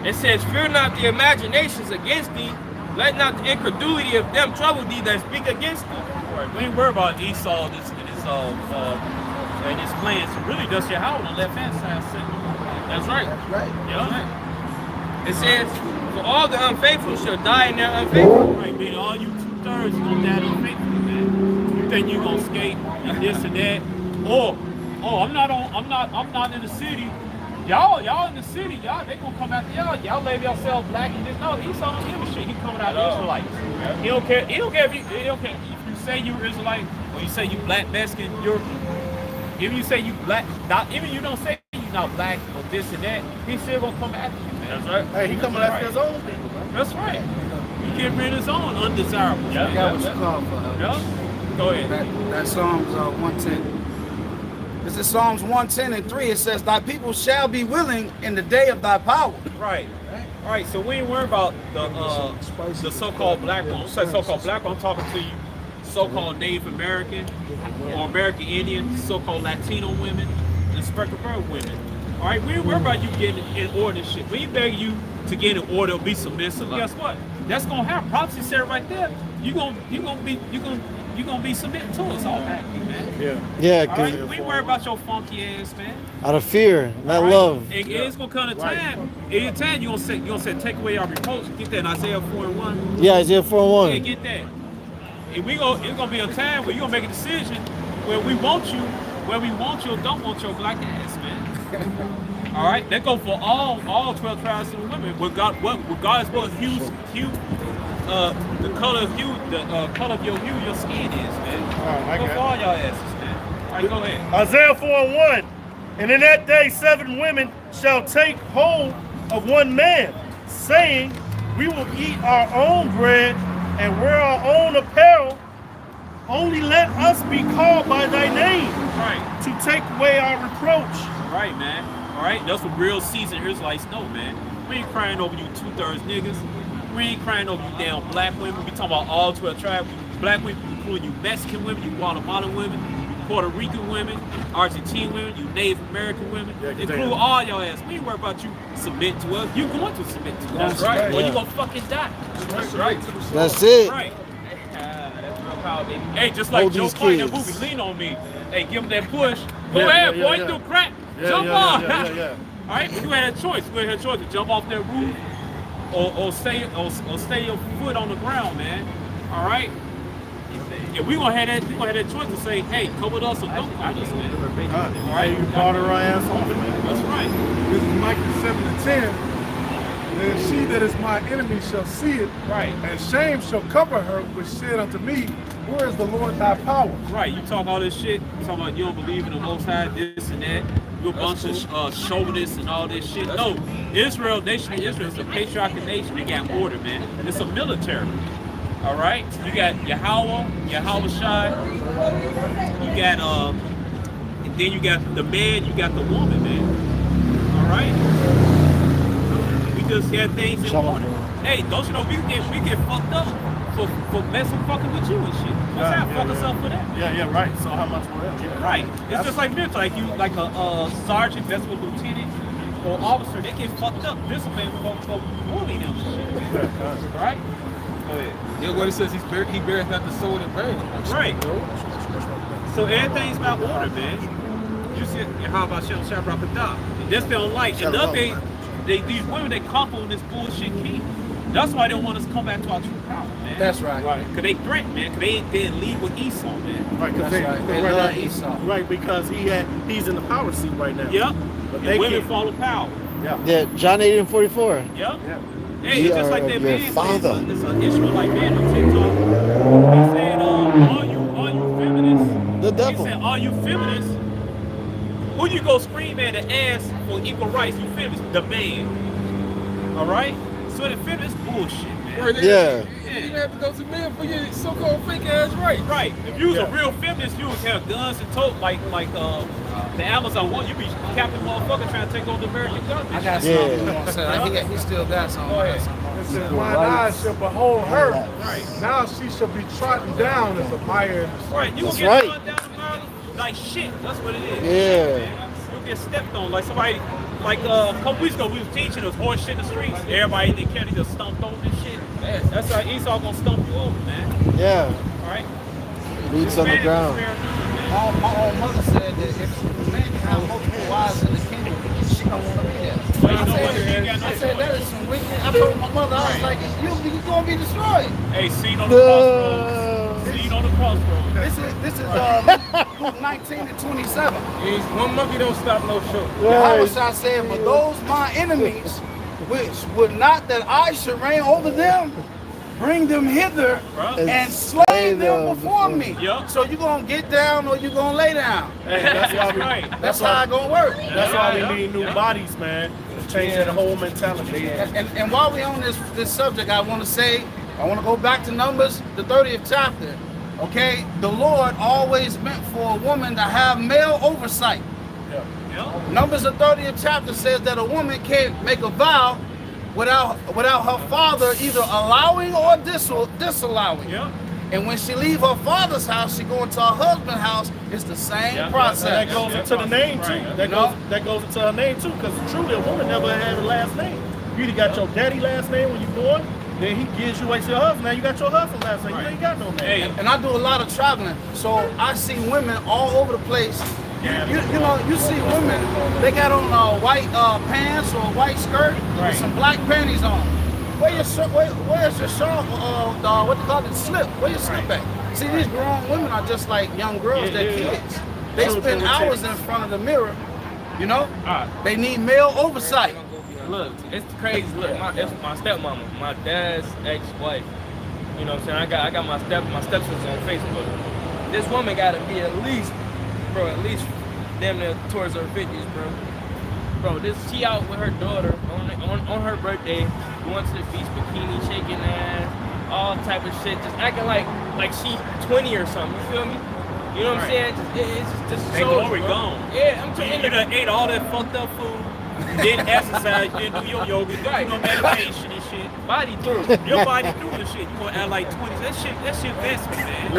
It says, "Fear not the imaginations against thee. Let not the incredulity of them trouble thee that speak against thee." Right. We ain't worried about Esau and his plans. Really, just Yahweh on the left hand side. That's right. That's right. Yeah. It says, "For all the unfaithful shall die in their unfaithful." Right, meaning all you 2/3 gonna die unfaithfully, man. You think you gonna escape and this and that? Oh, I'm not in the city. Y'all in the city, y'all, they gonna come after y'all. Y'all label yourself black and this. No, Esau don't give a shit. He coming out of Israelites. He don't care. He don't care if you say you Israelite or you say you black Mexican, European. If you say you black, even you don't say you not black or this and that, he's still gonna come after you, man. That's right. Hey, he coming after his own people, man. That's right. He can't bring his own undesirables. I got what you call for. Yeah. Go ahead. That Psalms 110. This is Psalms 110 and 3. It says, "Thy people shall be willing in the day of thy power." Right. All right. So we ain't worried about the so-called black one. When I say so-called black one, I'm talking to you so-called Native American or American Indian, so-called Latino women, and spectrum women. All right. We ain't worried about you getting in order and shit. We ain't begging you to get in order or be submissive. Guess what? That's gonna happen. Prophecy said right there. You gonna be submitting to us automatically, man. Yeah, All right, we worry about your funky ass, man. out of fear, not All right? love. It's gonna come a time. Anytime you gonna say take away our reproach. Get that in Isaiah 4:1. Yeah, Isaiah 4:1. Yeah, get that. And it's gonna be a time where you gonna make a decision where we want you or don't want your black ass, man. All right, that go for all 12 tribes of women. Regardless what hue, the color of your hue, your skin is, man. All right, Go for all y'all asses, man. All right, go ahead. Isaiah 4:1. "And in that day 7 women shall take hold of one man, saying, We will eat our own bread and wear our own apparel. Only let us be called by thy name, Right. to take away our reproach." Right, man. All right, that's what real seasoned Israelites know, man. We ain't crying over you 2/3 niggas. We ain't crying over you damn black women. We talking about all 12 tribes. Black women, including you Mexican women, you Guatemalan women, you Puerto Rican women, Argentine women, you Native American women. Include all y'all ass. We ain't worried about you submit to us. You going to submit to us. That's right. Or you gonna fucking die. That's right. That's it. Right. That's real power, baby. Hey, just like Hold Joe these Clark in that kids. movie, Lean on Me. Hey, give him that push. Go Yeah, ahead, yeah, boy. yeah. You do crack. Yeah, Jump yeah, on. yeah. All right, but you had a choice. You had a choice to jump off that roof or stay your foot on the ground, man. All right. And we gonna have that choice to say, hey, come with us or don't come with us, man. All right, you brought her ass home. That's right. This is Micah 7:10. And she that is my enemy shall see it, Right. and shame shall cover her, which said unto me, Where is the Lord thy power? Right. You talk all this shit. You talk about you don't believe in the Most High, this and that. You a bunch of chauvinists and all this shit. No, Israel, nation of Israel is a patriarchal nation. They got order, man. It's a military. All right. You got Yahweh Shai. You got and then you got the man. You got the woman, man. All right. We just got things in order. Hey, don't you know we get fucked up for messing fucking with you and shit. What's that? Fuck us up for that. Yeah, right. So how much more? Yeah. Right. It's just like military. Like you, like a sergeant, that's what lieutenant or officer, they get fucked up. Discipline for bullying them and shit. Right? Go ahead. Yeah, what it says, he beareth not the sword in vain. Right. So everything's about order, man. You see, how about Shem Shabrakadab? That's they don't like. Another thing, these women, they couple on this bullshit king. That's why they don't want us to come back to our true power, man. That's right. Right. Because they threaten, man. Because they didn't lead with Esau, man. Right, because That's right. They love Esau. Right, because he's in the power seat right now. Yep. But And they women can't. follow power. Yeah. Yeah, John 8:44. Yep. Yeah. Hey, Ye it's just are like of that your man. father. It's an Israelite man on TikTok. He said, "Are you feminists?" The devil. He said, "Are you feminists? Who you go scream at and ask for equal rights? You feminists, the man. All right. So the feminists bullshit, man. man. Right, Yeah. You didn't have to go to mail for your so-called fake ass rights. Right. If you was a real feminist, you would have guns and tote like the Amazon one. You be Captain Motherfucker trying to take over the American government. I got Yeah. something he wants to say. He still got something. Go ahead. It says, mine eyes shall behold her. Now she shall be trodden down as a mire. Right. You That's gonna right. get run down the mile like shit. That's what it is. Yeah. Man. You'll get stepped on like somebody. Like a couple weeks ago, we was teaching us horse shit in the streets. Everybody didn't care. They just stumped over and shit. Man, that's how Esau gonna stump you over, man. Yeah. All right. Boots on the ground. My own mother said that if a man can have multiple wives in the kingdom, she don't want to be there. Well, you know what? You ain't got no I said that is some wicked. I told my mother, I was like, you gonna be destroyed. Hey, seed on the crossroads. Seed on the crossroads. This is Luke 19 and 27. One monkey don't stop no show. I was saying, but those my enemies, which would not that I should reign over them, bring them hither and slay them before me. Yup. So you gonna get down or you gonna lay down? That's why we. Right. That's how it gonna work. That's why we need new bodies, man. Changing the whole mentality. And while we on this subject, I want to go back to Numbers, the 30th chapter. Okay, the Lord always meant for a woman to have male oversight. Numbers, the 30th chapter says that a woman can't make a vow without her father either allowing or disallowing. Yep. And when she leave her father's house, she go into her husband's house. It's the same process. That goes into the name too. That goes into her name too, because truly a woman never had a last name. You either got your daddy last name when you born, then he gives you away to your husband. Now you got your husband last name. You ain't got no name. Hey. And I do a lot of traveling, so I see women all over the place. You see women, they got on white pants or a white skirt with some black panties on. Where's your shawl? What they call it? Slip. Where your slip at? See, these grown women are just like young girls. They're kids. They spend hours in front of the mirror. You know, they need male oversight. Look, it's crazy. Look, it's my stepmama, my dad's ex-wife. You know what I'm saying? I got my stepsisters on Facebook. This woman got to be at least damn near towards her 50s, bro. Bro, she out with her daughter on her birthday, going to the beach, bikini, shaking ass, all type of shit, just acting like she 20 or something. You feel me? You know what I'm saying? It's just Hey, shows, glory bro. gone. Yeah, I'm telling You done ate all that fucked up food. Didn't exercise, didn't do your yoga, didn't do no meditation and shit. Body through. Your body through the shit. You gonna act like 20. That shit investment, man.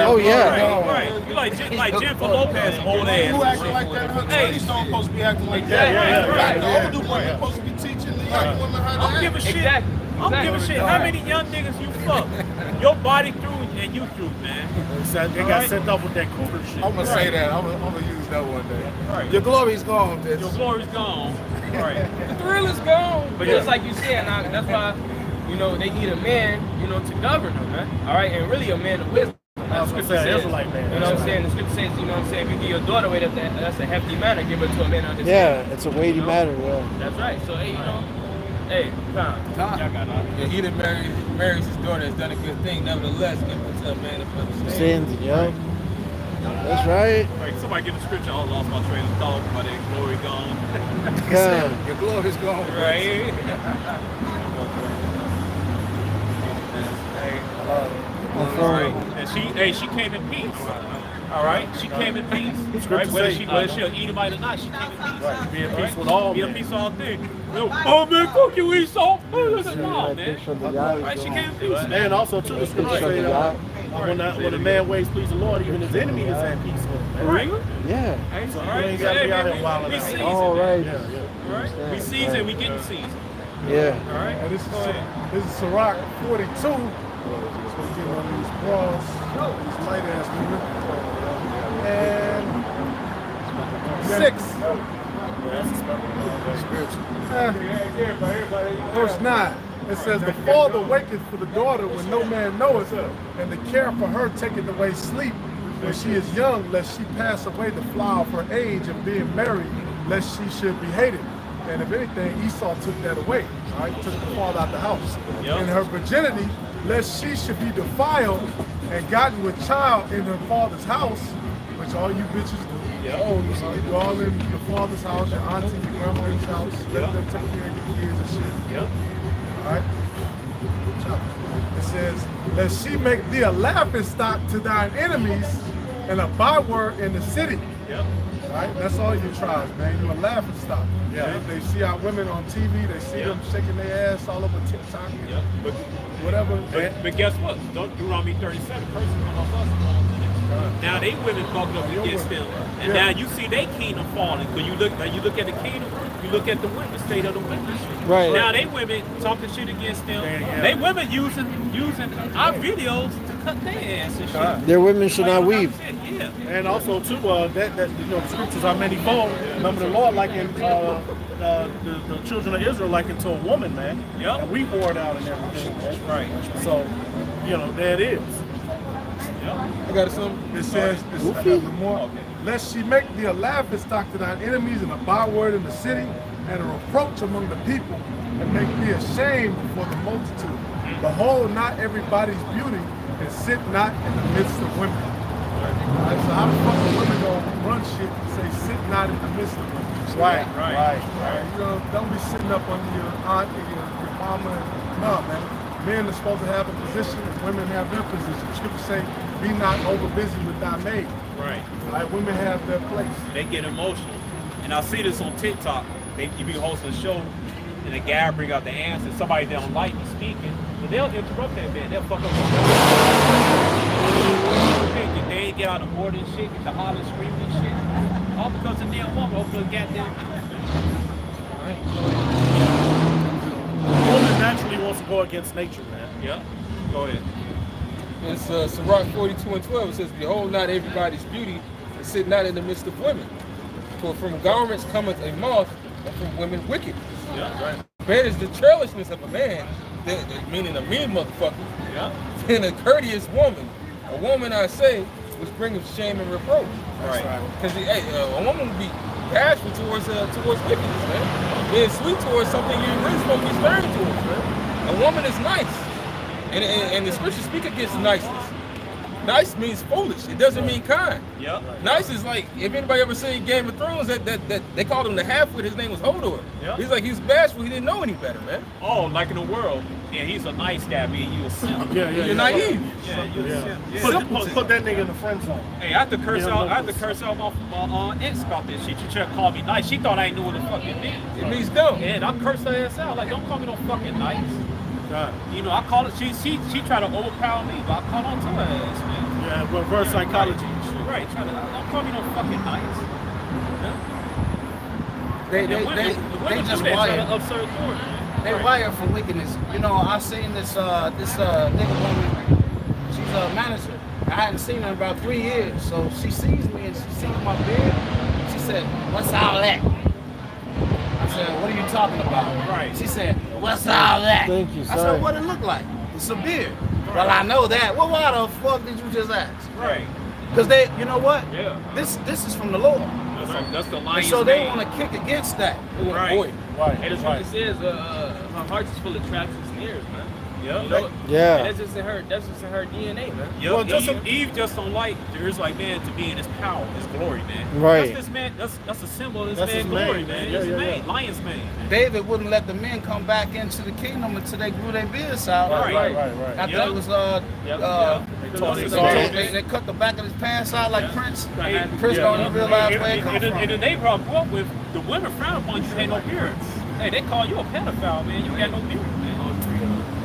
Oh yeah. Right. You like Jennifer Lopez, old ass. Who acting like that in her Hey. 20s don't supposed to be acting like that. Right. The older women supposed to be teaching the young women how to I don't give a act. shit. Exactly. I don't give a shit how many young niggas you fuck. Your body through and you through, man. They got sent off with that cougar shit. I'm gonna say that. I'm gonna use that one day. Right. Your glory's gone, bitch. Your glory's gone. Right. The thrill is gone. But just like you said, that's why, they need a man, to govern them, man. All right, and really a man of wisdom. That's what it says. Israelite man. You know what I'm saying? The scripture says, if you give your daughter away, that's a hefty matter. Give her to a man understanding. Yeah, it's a weighty matter. Yeah. That's right. So, hey, Tom. Y'all got Yeah, he that marries his daughter has done a good thing. Nevertheless, give it to a man of understanding. Sins, yo. That's right. Right. Somebody get the scripture. I lost my train of thought about that glory gone. Yeah. Your glory's gone. Right. And she came in peace. All right, she came in peace. Right, whether she'll eat Edomite or not, she came in peace. Right. Be at peace with all Be at men. peace all day. Oh man, fuck you, Esau. No, man. Right, she came in peace. And also too, the scripture say when a man ways please the Lord, even his enemy is at peace with him. Right. Yeah. So you ain't gotta be out here wilding We out. season, All right. right? We season, we getting seasoned. Yeah. All right. And this is Sirach 42. So we're getting on these bras, these light ass women. And 6. Verse 9. It says, the father waketh for the daughter when no man knoweth, and the care for her taketh away sleep when she is young, lest she pass away the flower of her age, and being married, lest she should be hated. And if anything, Esau took that away. All right, took the father out the house. And her virginity, lest she should be defiled and gotten with child in her father's house, which all you bitches do. So you go all in your father's house, your auntie, your grandmother's house, let them take care of your kids and shit. All right. It says, "Let she make thee a laughing stock to thine enemies, and a byword in the city." Yep. Right? That's all your tribes, man. You're a laughing stock. Yeah. They see our women on TV. They see them shaking their ass all over TikTok. Yep. But, Whatever. but guess what? Deuteronomy 37, person come up us. Now they women bucked up against them, and now you see they kingdom falling. Because you look at the kingdom, you look at the women, state of the women. Right. Now they women talking shit against them. They women using our videos to cut their ass and shit. Their women should not weave. Yeah. And also too, that you know, the scriptures are many fold. Remember the Lord likened the children of Israel likened to a woman, man. Yep. And we wore it out and everything. Man. Right. So, you know, there it is. I got something. It says, more. "Lest she make thee a laughing stock to thine enemies, and a byword in the city, and a reproach among the people, and make thee ashamed before the multitude. Behold, not everybody's beauty, and sit not in the midst of women." Right, so how the fuck are women gonna run shit and say sit not in the midst of women? Right. You know, don't be sitting up under your aunt and your mama. No, man. Men are supposed to have a position, and women have their position. Scripture say, "Be not over busy with thy maid." Right. Right? Women have their place. They get emotional. And I see this on TikTok. You be hosting a show, and the guy bring out the answer. Somebody they don't like you speaking, but they'll interrupt that man. They'll fuck up. They get out of board and shit, get the hollering, screaming and shit. All because of damn woman open the goddamn. The woman naturally wants to go against nature, man. Yeah. Go ahead. It's Sirach 42:12. It says, "Behold, not everybody's beauty, and sit not in the midst of women. For from garments cometh a moth, and from women wickedness." Yeah. Right. Better is the churlishness of a man, meaning a mean motherfucker, Yeah. than a courteous woman. A woman, I say, which bringeth shame and reproach. Right. Because a woman would be bashful towards wickedness, man. Being sweet towards something you really supposed to be stern towards, man. A woman is nice. And the scriptures speak against niceness. Nice means foolish. It doesn't mean kind. Yep. Nice is like, if anybody ever seen Game of Thrones, that they called him the half-wit. His name was Hodor. Yep. He's like, he's bashful. He didn't know any better, man. Oh, like in the world, yeah, he's a nice guy, man. You a simp. You're naive. Yeah, you a simp. Yeah. Put that nigga in the friend zone. Hey, I have to curse out my ex about this shit. She tried to call me nice. She thought I ain't knew what the fuck it meant. It means dumb. And I cursed her ass out. Like, don't call me no fucking nice. God. You know, I call it. She tried to overpower me, but I caught on to her ass, man. Yeah, reverse psychology. Right. Don't call me no fucking nice. Yeah? They women just do that, try wired. to absurd authority, man. They wired for wickedness. You know, I seen this nigga woman. She's a manager. I hadn't seen her in about 3 years. So she sees me and she sees my beard. She said, "What's all that?" I said, "What are you talking about?" Right. She said, "What's all that?" Thank you, I sorry. said, "What it look like?" It's a beard. Well, I know that. Well, why the fuck did you just ask? Right. Because they, you know what? Yeah. This is from the Lord. That's the And lion's so they mane. want to kick against that. Right. Boy. And that's what it says. My heart is full of traps and snares, man. Yeah. You know? Yeah. And that's just in her DNA, man. Well, Eve just don't like. There's like, man, to be in his power, his glory, man. Right. That's this man. That's a symbol of this That's man's his glory, mane, man. man. His Yeah, mane, lion's mane. David wouldn't let the men come back into the kingdom until they grew their beards out. Right. After Yep. it was Yep. they cut the back of his pants out like Prince. Hey, Prince don't even realize where it comes And from. the neighborhood I grew up with, the women frown upon you had no beard. Hey, they call you a pedophile, man. You got no beard, man.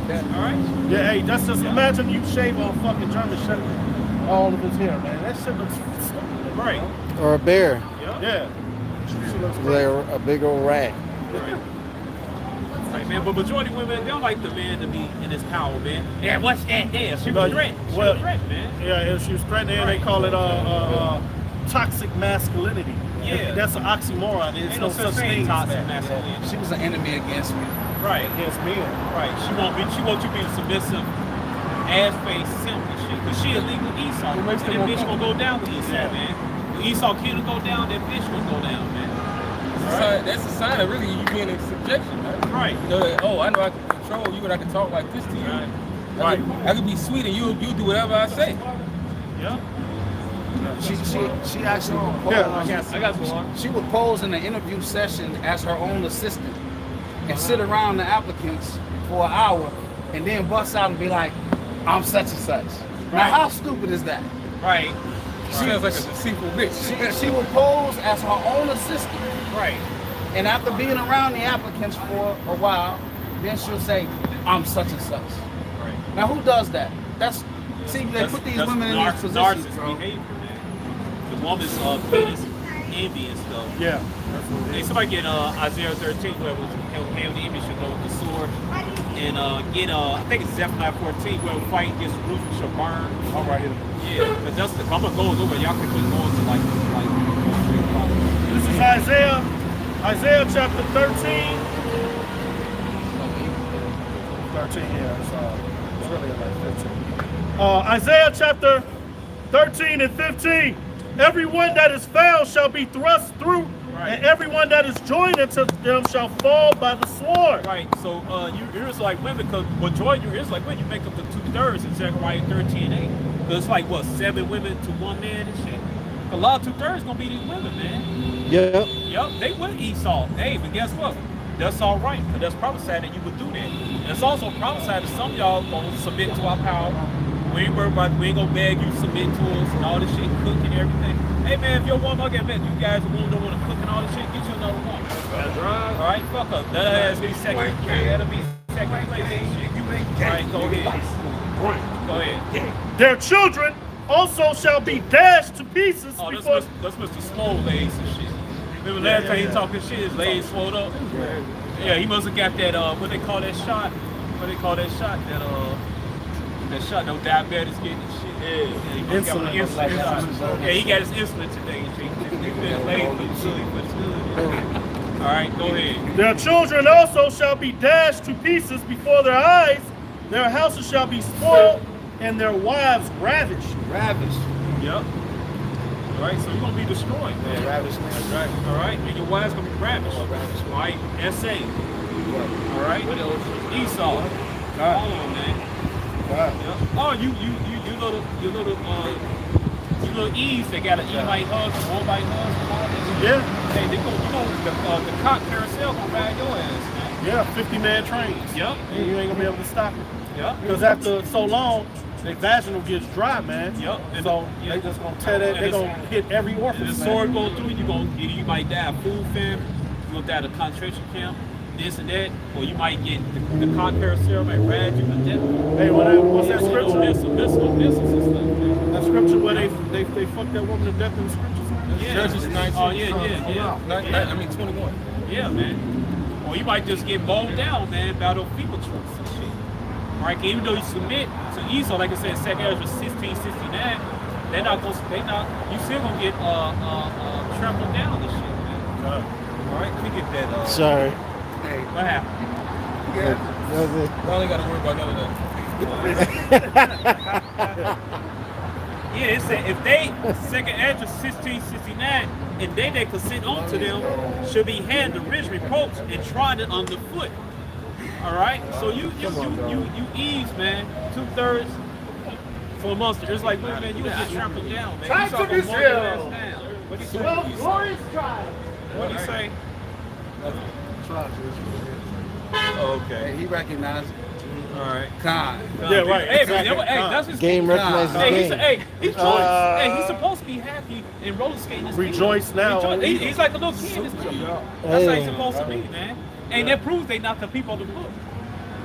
All right. Yeah, hey, that's just imagine you shave a fucking German Shepherd, all of his hair, man. That shit looks stupid, Right. Or a bear. Yeah. She looks Like a big old rat. Right, man, but majority of women, they don't like the man to be in his power, man. Yeah, what's that? Yeah, she No, was threatened. She well, was threatened, man. Yeah, if she was pregnant, they call it toxic masculinity. Yeah. That's an oxymoron. There's Ain't no no such such thing thing as toxic that. masculinity. She was an enemy against me. Right. Against men. Right. She wants you to be a submissive, ass-faced, simp and shit. Because she illegal Esau. What And makes that them bitch more gonna go down with Esau, Yeah. man. When Esau kingdom go down, that bitch gonna go down, man. That's a sign of really you being in subjection, man. Right. You know that, oh, I know I can control you and I can talk like this to you. Right. I can be sweet and you do whatever I say. Yeah. She actually would pose, I got some more. she would pose in the interview session as her own assistant and sit around the applicants for an hour and then bust out and be like, I'm such and such. Now, Right. how stupid is that? Right. Sounds like a deceitful bitch. She will pose as her own assistant, Right. and after being around the applicants for a while, then she'll say, I'm such and such. Right. Now, who does that? See, they put these women in these positions, narcissist bro. behavior, man. The woman's penis, envy and stuff. Yeah. Hey, somebody get Isaiah 13, where it was held the image with the sword, and get I think it's Zephaniah 14, where we fight against Jerusalem shall burn. All right. Here. Yeah, but that's the, I'm gonna go over. Y'all can keep going to like. This is Isaiah chapter 13. 13, yeah, it's really like 15. Isaiah chapter 13 and 15. Everyone that is found shall be thrust through, Right. and everyone that is joined unto them shall fall by the sword. Right. So you're Israelite women, because majority of you Israelite women, you make up the 2/3 in Zechariah 13 and 8. Because it's like what, 7 women to 1 man and shit. A lot of 2/3 gonna be these women, man. Yep. Yup, they would Esau. Hey, but guess what? That's all right, because that's prophesied that you would do that. And it's also prophesied that some of y'all gonna submit to our power. We ain't worried about, we ain't gonna beg you to submit to us and all this shit, cook and everything. Hey man, if your woman, I'll get mad, you guys don't want to cook and all this shit, get you another woman. That's right. All right, fuck up. That has to be second. That'll be second place. All right, go ahead. Go ahead. Their children also shall be dashed to pieces Oh, before. that's Mr. Swole legs and shit. Remember last time he talking shit, his legs swelled up? Yeah, he must have got that, what they call that shot? What they call that shot? That shot, no diabetes getting and shit. Yeah, he must got Insulin. insulin. Yeah, he got his insulin today. His legs look good, good. All right, go ahead. Their children also shall be dashed to pieces before their eyes. Their houses shall be spoiled, and their wives ravished. Ravished. Yep. All right, so you're gonna be destroyed, man. Ravished. That's right. All right, and your wife's gonna be ravished. All right, SA. All right, what else? Esau. Hold on, man. Yep. Oh, you little Eves. They got an Elite hug, a Moabite hug, and all that. Yeah, Hey, the cock carousel gonna ride your ass, man. yeah, 50-man trains. Yep. And you ain't gonna be able to stop it. Yep. Because after so long, their vaginal gets dry, man. Yep. And So yeah. they just gonna tear that. And They it's- gonna hit every And orifice. the man. sword go through, you might die of food famine, you gonna die of a concentration camp, this and that, or you might get the cock carousel might ride you to death. Hey, what's that scripture? Missiles and stuff, man. That scripture where they fucked that woman to death in the scriptures. Yeah. Judges 19. Oh yeah. I mean 21. Yeah, man. Or you might just get bowled down, man, by those people troops and shit. Right? Even though you submit to Esau, like I said, 2 Ezra 16:69, you still gonna get trampled down and shit, man. All right, let me get that. Sorry. Hey, What happened? That was it. I only got to worry about none of that. Yeah, it said if they, 2 Ezra 16:69, and they consent unto them, should be handed the rich reproach and trodden underfoot. All right, so you ease, man, 2/3 for amongst it. It's like, man, you would get trampled down, man. Time You saw to the be one still. last down. What do you say? Glorious tribe. What do you say? Oh, okay. he recognized All right. God. Yeah, right. Hey, exactly. man, that's his Game recognizes Hey, game. he's hey, he's supposed to be happy and roller skating. Rejoice now. He's like a little kid. That's how he's supposed to be, man. And that proves they not the people of the book.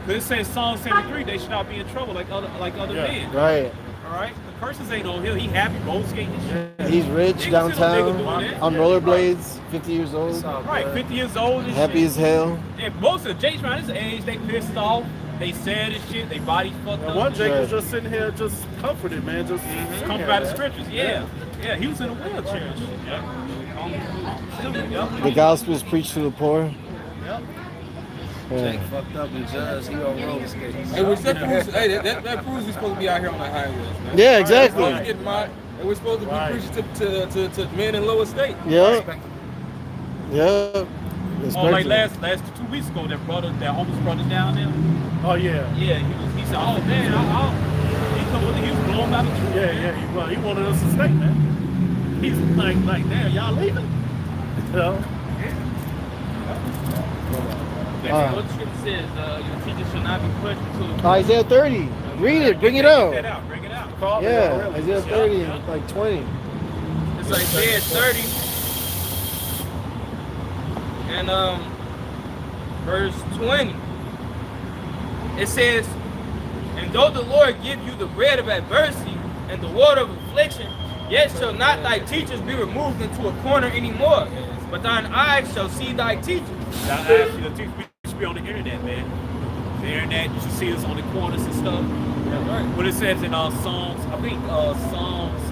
Because it says Psalm 73, they should not be in trouble like other men. Right. All right, the curses ain't on him. He happy roller skating and shit. He's rich Niggas downtown doing that. on rollerblades, 50 years old, Right, 50 years old and happy shit. as hell. And most of the Jakes around his age, they pissed off. They sad and shit. They bodies fucked And up. one Jake Right. was just sitting here, just comforted, man. Just Come by the scriptures, yeah. Yeah, he was in a wheelchair and shit. Yep. The gospel is preached to the poor. Yep. Jake Yeah. fucked up and judged. He on roller skates. Hey, which that proves, that proves we're supposed to be out here on the highways, man. Yeah, We're supposed to exactly. get mad, and we're supposed to be Right. preaching to men in low estate. Yep. Yep. Oh, like last 2 weeks ago, that homeless brother down there. Oh yeah. Yeah, he said, oh man, he was blown by the truth. Yeah. He wanted us to stay, man. He's like, damn, y'all leaving? You know? What the scripture says, your teacher shall not be pushed into the Isaiah 30. Read it. Bring it Get that out. out. Bring it out. Yeah, Isaiah 30 and like 20. It's Isaiah 30 and verse 20. It says, and though the Lord give you the bread of adversity and the water of affliction, yet shall not thy teachers be removed into a corner anymore, but thine eyes shall see thy teachers. Now, I ask you, the teacher should be on the internet, man. The internet, you should see us on the corners and stuff. What it says in Psalms, I think Psalms,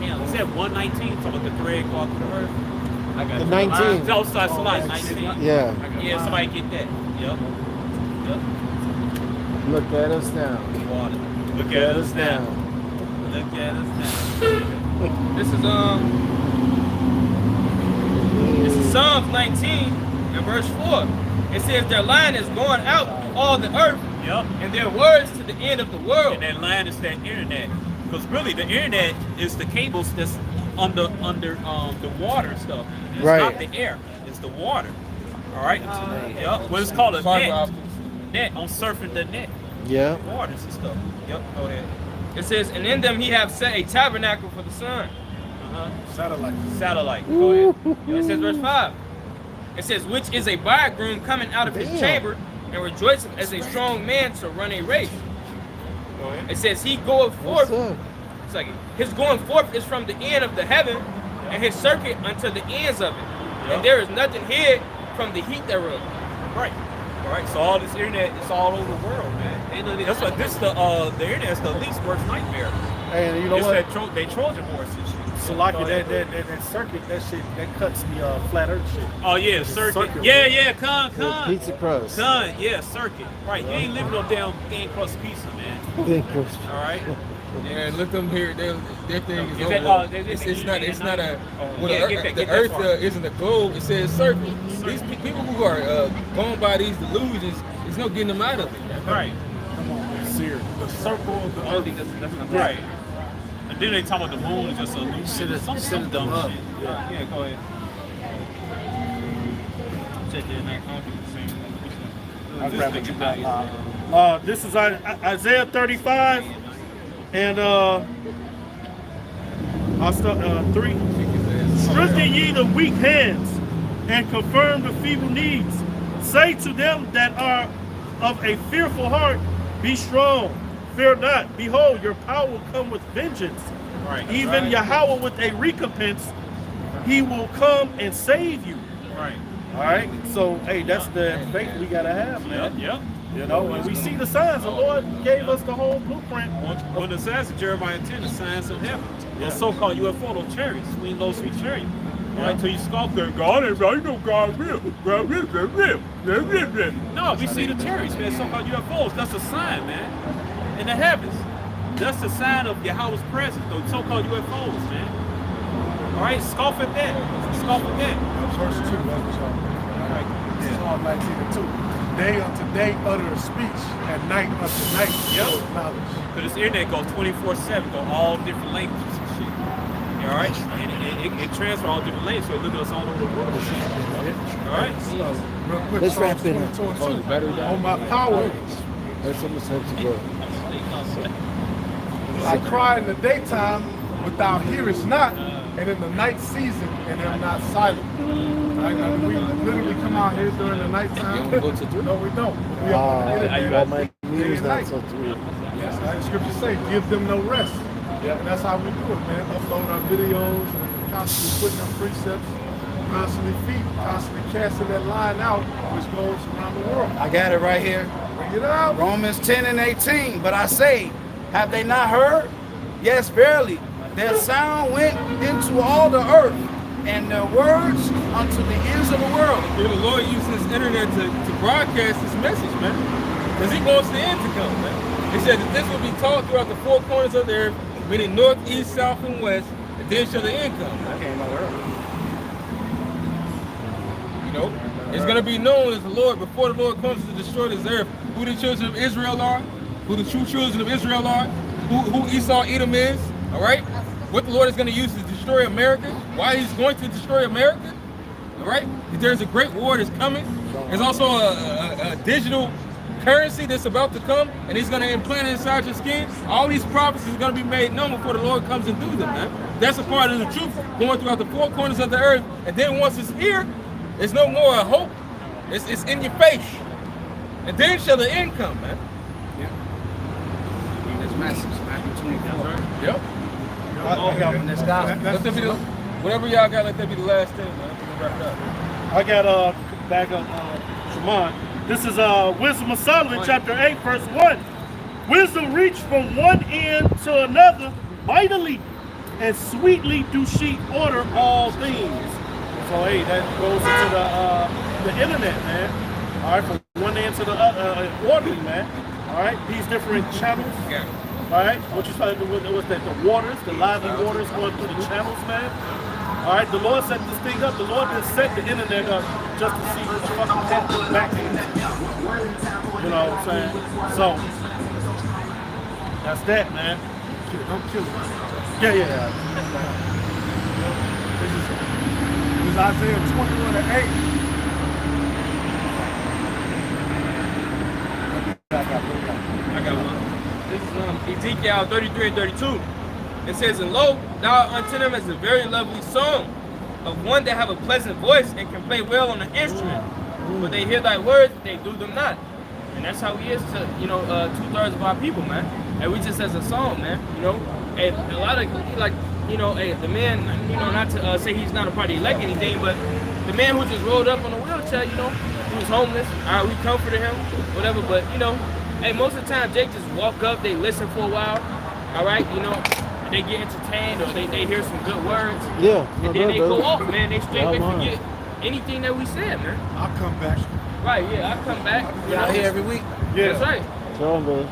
it said 119, talking about the thread going through the earth. I got The 19. No, somebody 19. Yeah. Yeah, somebody get that. Yep. Look at us now. Water. Look at us now. Look at us now. This is Psalms 19 and verse 4. It says their line is going out through all the earth, Yep. and their words to the end of the world. And that line is that internet. Because really the internet is the cables that's under the water stuff. It's Right. not the air, it's the water. All right? Yep. What it's called a Fiber net. optics. Net. I'm surfing the net. Yeah. Waters and stuff. Yep. Go ahead. It says, and in them he have set a tabernacle for the sun. Satellite. Go ahead. It says verse 5. It says, which is a bridegroom coming out of his Damn. chamber and rejoicing as a strong man to run a race. Go ahead. It says he goeth What's forth. up? It's like his going forth is from the end of the heaven, and his circuit unto the ends of it. Yep. And there is nothing hid from the heat thereof. Right. All right. So all this internet is all over the world, man. Ain't nothing- That's why this the internet's the least worst nightmare. And you know It's what? they Trojan horse and shit. So like that circuit, that shit, that cuts the flat earth shit. Oh yeah, circuit. circuit. Yeah, The con. pizza crust. Yeah, circuit. Right. You ain't living on damn thin crust pizza, man. Thin crust. All right. Yeah, let them hear it. Their thing is Is that, over. it's It's not a. Well, Yeah, get the that Earth part. isn't a globe. It says circle. These people who are going by these delusions, there's no getting them out of it. Right. Come on, Seer. The circle of the I don't earth. think that's not right. And then they talk about the moon is just a illusion. Some dumb up. shit. Yeah, go ahead. Check it out. I don't think it's the same. I'll grab what you got. This is Isaiah 35, and I'll start 3. Strengthen ye the weak hands, and confirm the feeble knees. Say to them that are of a fearful heart, be strong, fear not. Behold, your power will come with vengeance. Right. Even Yahweh with a recompense, he will come and save you. Right. All right. So, hey, that's the faith we gotta have, man. Yep. You know, and we see the signs. The Lord gave us the whole blueprint. When it says in Jeremiah 10, the signs of heaven, the so-called UFO, those chariots, swing low, sweet chariot. Right, till you scoff there, God ain't right, no God real. God real. No, we see the chariots, man, so-called UFOs. That's a sign, man. In the heavens. That's the sign of Yahweh's presence, those so-called UFOs, man. All right, scoff at that. Scoff at that. Verse 2, that's what y'all. Psalm 19 and 2. Day unto day utter a speech, and night unto night show knowledge. Because this internet goes 24/7, go all different languages and shit. You all right? And it transfers all different languages, so it look at us all over the world. All right? So, real quick, Let's Psalms wrap it up. 22 and 2. Battery down. On my power, That's almost time to go. I cry in the daytime, but thou hearest not, and in the night season, and am not silent. Right? Now, we literally come out here during the nighttime. You want to go to 3? No, we don't. We are on the internet. All my meters Day and not night. so three. Yes, like the scriptures say, give them no rest. Yeah. And that's how we do it, man. Upload our videos, and constantly putting up precepts, constantly feeding, constantly casting that line out, which goes around the world. I got it right here. Bring it out. Romans 10 and 18. But I say, have they not heard? Yes, verily. Their sound went into all the earth, and their words unto the ends of the world. The Lord uses this internet to broadcast this message, man. Because he wants the end to come, man. He said that this will be taught throughout the 4 corners of the earth, meaning north, east, south, and west, and then shall the end come. You know? It's going to be known as the Lord, before the Lord comes to destroy this earth, who the children of Israel are, who the true children of Israel are, who Esau Edom is, all right? What the Lord is going to use to destroy America, why he's going to destroy America, right? There's a great war that's coming. There's also a digital currency that's about to come, and he's going to implant it inside your skin. All these prophecies are going to be made known before the Lord comes and do them, man. That's a part of the truth going throughout the four corners of the earth. And then once it's here, there's no more hope. It's in your face. And then shall the end come, man. This message, Matthew 24. Yep. I This gospel. Let that be the, whatever y'all got, let that be the last thing, man. We'll wrap it up. I got back up Shimon. This is Wisdom of Solomon, chapter 8, verse 1. Wisdom reached from one end to another mightily, and sweetly do she order all things. So hey, that goes into the internet, man. All right, from one end to the other, ordering, man. All right, these different channels. All right, what you started to do was that the waters, the lively waters going through the channels, man. All right, the Lord set this thing up. The Lord didn't set the internet up just to see what the fucking cat was back in. You know what I'm saying? So that's that, man. Don't kill him. Yeah. This is Isaiah 21:8. I got one. This is Ezekiel 33 and 32. It says, and lo, thou art unto them as a very lovely song, of one that have a pleasant voice and can play well on an instrument. But they hear thy words, they do them not. And that's how he is to, 2/3 of our people, man. And we just as a song, man, And a lot of, the man, not to say he's not a part of elect anything, but the man who just rolled up on a wheelchair, he was homeless. All right, we comforted him, whatever. But, most of the time, Jake just walk up, they listen for a while, all right, they get entertained or they hear some good words. Yeah. And then they go off, man. They straight away forget anything that we said, man. I'll come back. Right, yeah, I come back. Y'all here every week? Yeah. That's right. Shalom, brother.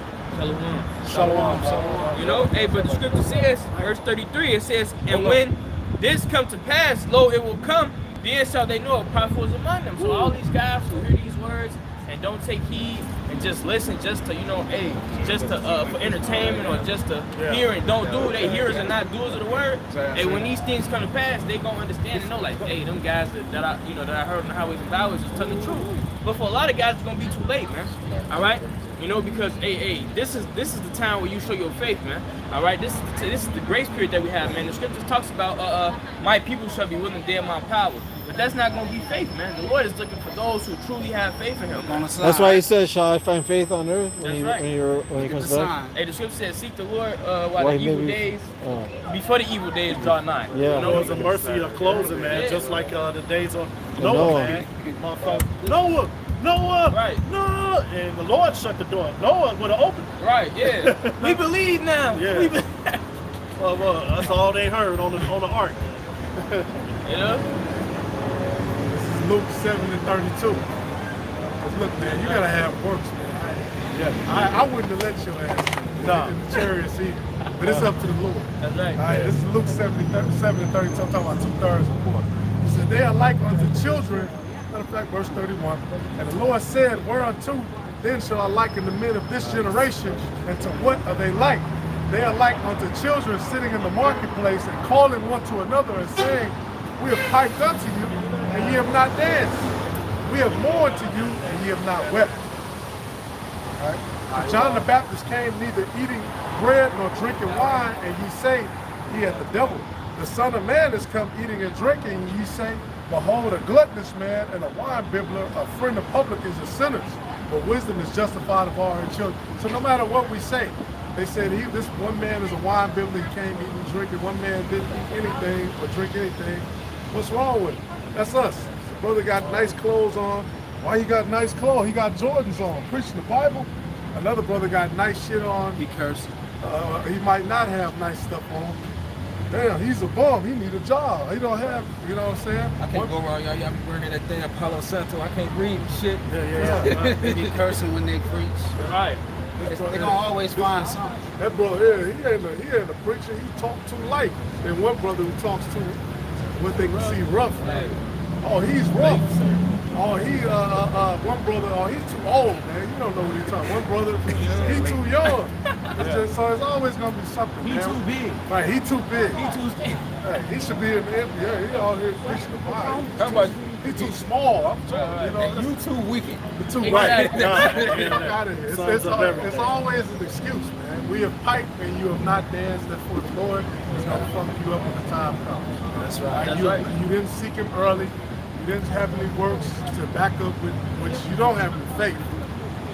Shalom. Hey, but the scripture says, verse 33, it says, and when this come to pass, lo, it will come, then shall they know a prophet was among them. So all these guys who hear these words and don't take heed and just listen just to, for entertainment or just to hear and don't do it, they hearers and not doers of the word. Hey, when these things come to pass, they gonna understand and know, like, hey, them guys that I heard on the highways and byways is telling the truth. But for a lot of guys, it's gonna be too late, man. All right. Because this is the time where you show your faith, man. All right, this is the grace period that we have, man. The scriptures talks about my people shall be willing to dare my power, but that's not gonna be faith, man. The Lord is looking for those who truly have faith in Him. That's why he says, "Shall I find faith on earth?" That's right. When he comes back. Hey, the scripture says, "Seek the Lord while the evil days, before the evil days draw nigh." Yeah. Noah's a mercy of closing, man. Just like the days of Noah, man. Motherfucker, Noah, right? No, and the Lord shut the door. Noah would have opened it. Right, yeah. We believe now. Yeah. Well, that's all they heard on the ark. This is Luke 7:32. Look, man, you gotta have works, man. I wouldn't have let your ass in the chariots either. But it's up to the Lord. That's right. All right, this is Luke 7:32. I'm talking about 2/3 of 4. He said, they are like unto children. Matter of fact, verse 31. And the Lord said, whereunto then shall I liken the men of this generation, and to what are they like? They are like unto children sitting in the marketplace and calling one to another and saying, we have piped unto you, and ye have not danced. We have mourned to you, and ye have not wept. All right? John the Baptist came neither eating bread nor drinking wine, and ye say, he hath the devil. The Son of Man is come eating and drinking, and ye say, behold, a gluttonous man and a wine bibbler, a friend of publicans and sinners. But wisdom is justified of all her children. So no matter what we say, they said this one man is a wine bibbler, he came eating and drinking. One man didn't eat anything or drink anything. What's wrong with it? That's us. Brother got nice clothes on. Why he got nice clothes? He got Jordans on, preaching the Bible. Another brother got nice shit on. He cursing. He might not have nice stuff on. Damn, he's a bum. He need a job. He don't have, you know what I'm saying? I can't go around y'all be wearing that thing Apollo Santo. I can't read and shit. Yeah. They be cursing when they preach. Right. They gonna always find something. That brother, he ain't a preacher. He talk too light. And one brother who talks too, what they can see rough. Oh, he's rough. Oh, one brother, he's too old, man. You don't know what he's talking. One brother, he's too young. So it's always gonna be something. He too big. Right, he too big. He too big. Hey, he should be in the NBA. He out here preaching the Bible. How about He's too small. I'm sorry. You know, You too wicked. too Right. right. It's always an excuse, man. We have piped and you have not danced for the Lord. It's going to fuck you up when the time comes. That's right. That's you, right. you didn't seek him early. You didn't have any works to back up with, which you don't have any faith.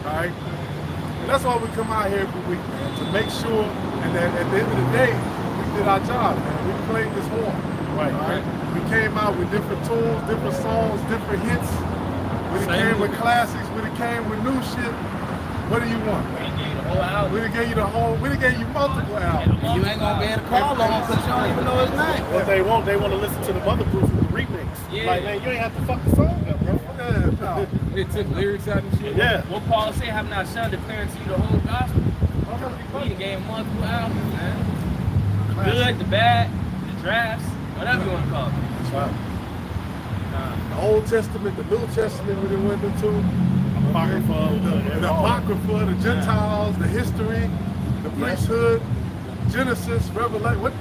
All right? And that's why we come out here every week, man, to make sure, and that at the end of the day, we did our job, man. We played this horn. Right. All right? We came out with different tools, different songs, different hits. We done Same came with movie. classics. We done came with new shit. What do you want? We gave you the whole album. We done gave you the whole, we done gave you multiple albums. You ain't gonna be able to call on him because you don't even know his name. What they want to listen to the mother groups with the remix. Yeah. Like, man, you ain't have to fuck the song up, bro. Yeah, no. They took lyrics out and shit. Yeah. What Paul say, have not son declaring to you the whole gospel. We done gave multiple albums, man. The good, the bad, the drafts, whatever you want to call it. The Old Testament, the New Testament we done went into. Apocrypha, The Apocrypha, the Gentiles, the history, the priesthood, Genesis, Revelation. What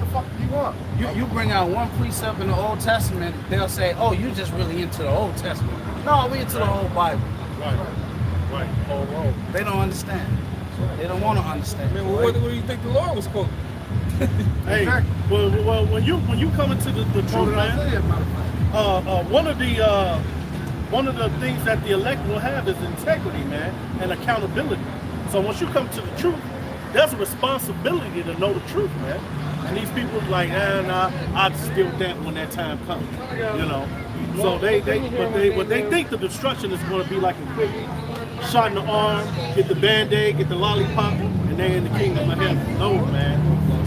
the fuck do you want? You bring out one precept in the Old Testament, they'll say, oh, you just really into the Old Testament. No, we into the whole Bible. Right. Whole road. They don't understand. They don't want to understand. Man, what do you think the Lord was quoting? Hey, Exactly. well, when you come into the truth, man, Isaiah, matter of fact. one of the things that the elect will have is integrity, man, and accountability. So once you come to the truth, there's a responsibility to know the truth, man. And these people like, nah, I'll just deal with that when that time comes, you know. So they think the destruction is going to be like a quick shot in the arm, get the band-aid, get the lollipop, and they in the kingdom of heaven. No, man.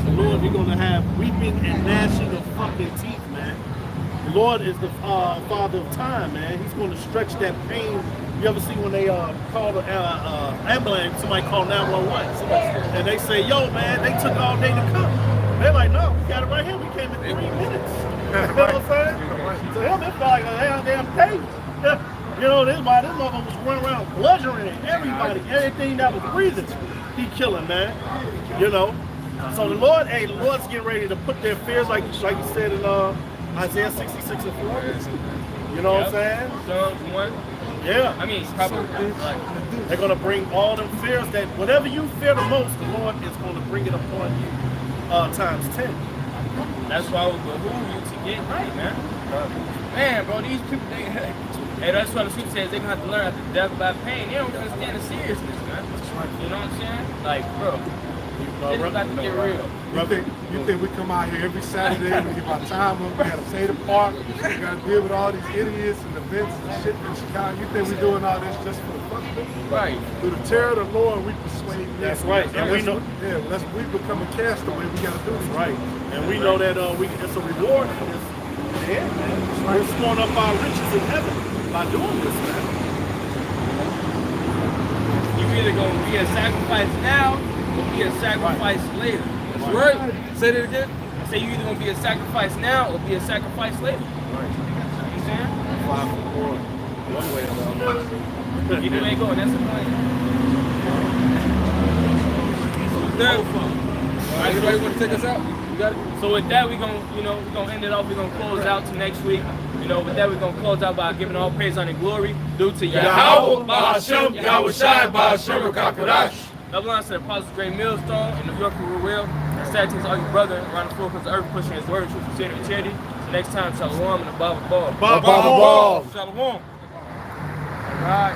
The Lord, you're going to have weeping and gnashing of fucking teeth, man. The Lord is the Father of time, man. He's going to stretch that pain. You ever see when they call the ambulance, somebody call 911, and they say, yo, man, they took all day to come. They're like, no, we got it right here. We came in 3 minutes. You know what I'm saying? To him, it felt like a damn page. You know, this motherfucker was running around bludgeoning everybody, everything that was breathing. He killing, man. You know. So the Lord's getting ready to put their fears, like you said in Isaiah 66 and 4. You know what I'm saying? Psalms 1. Yeah. I mean, it's probably like, They're going to bring all them fears that whatever you fear the most, the Lord is going to bring it upon you times 10. that's why it would behoove you to get right, man. Man, bro, these people, hey, that's why the scripture says they're going to have to learn after death by pain. They don't understand the seriousness, man. You know what I'm saying? Like, bro, it's about to get real. You think we come out here every Saturday, we give our time up, we gotta pay the park, we gotta deal with all these idiots and events and shit in Chicago. You think we doing all this just for the fuck of it? Right. Through the terror of the Lord, we persuade them. That's right. And we know. Yeah, let's we become a castaway. We gotta do this. Right. And we know that it's a reward for this. Yeah, man. We're storing up our riches in heaven by doing this, man. You either going to be a sacrifice now or be a sacrifice later. That's right. Say that again. I say you either going to be a sacrifice now or be a sacrifice later. Right. You saying? One way or the other. Either way going, that's the point. All right, everybody want to take us out? You got it? So with that, we're gonna end it off. We're gonna close out to next week. You know, with that, we're gonna close out by giving all praise, honor, and glory due to Yahweh, Bahashem, Yahweh Shai, Bahashem, Kakadash. That belongs to the Apostles' Great Millstone in New York, we will. And salutations all your brother around the floor because the earth pushing his word, truth, sincerity, and charity. So next time, Shalom and the Baba Ball. Ball. Shalom. All right.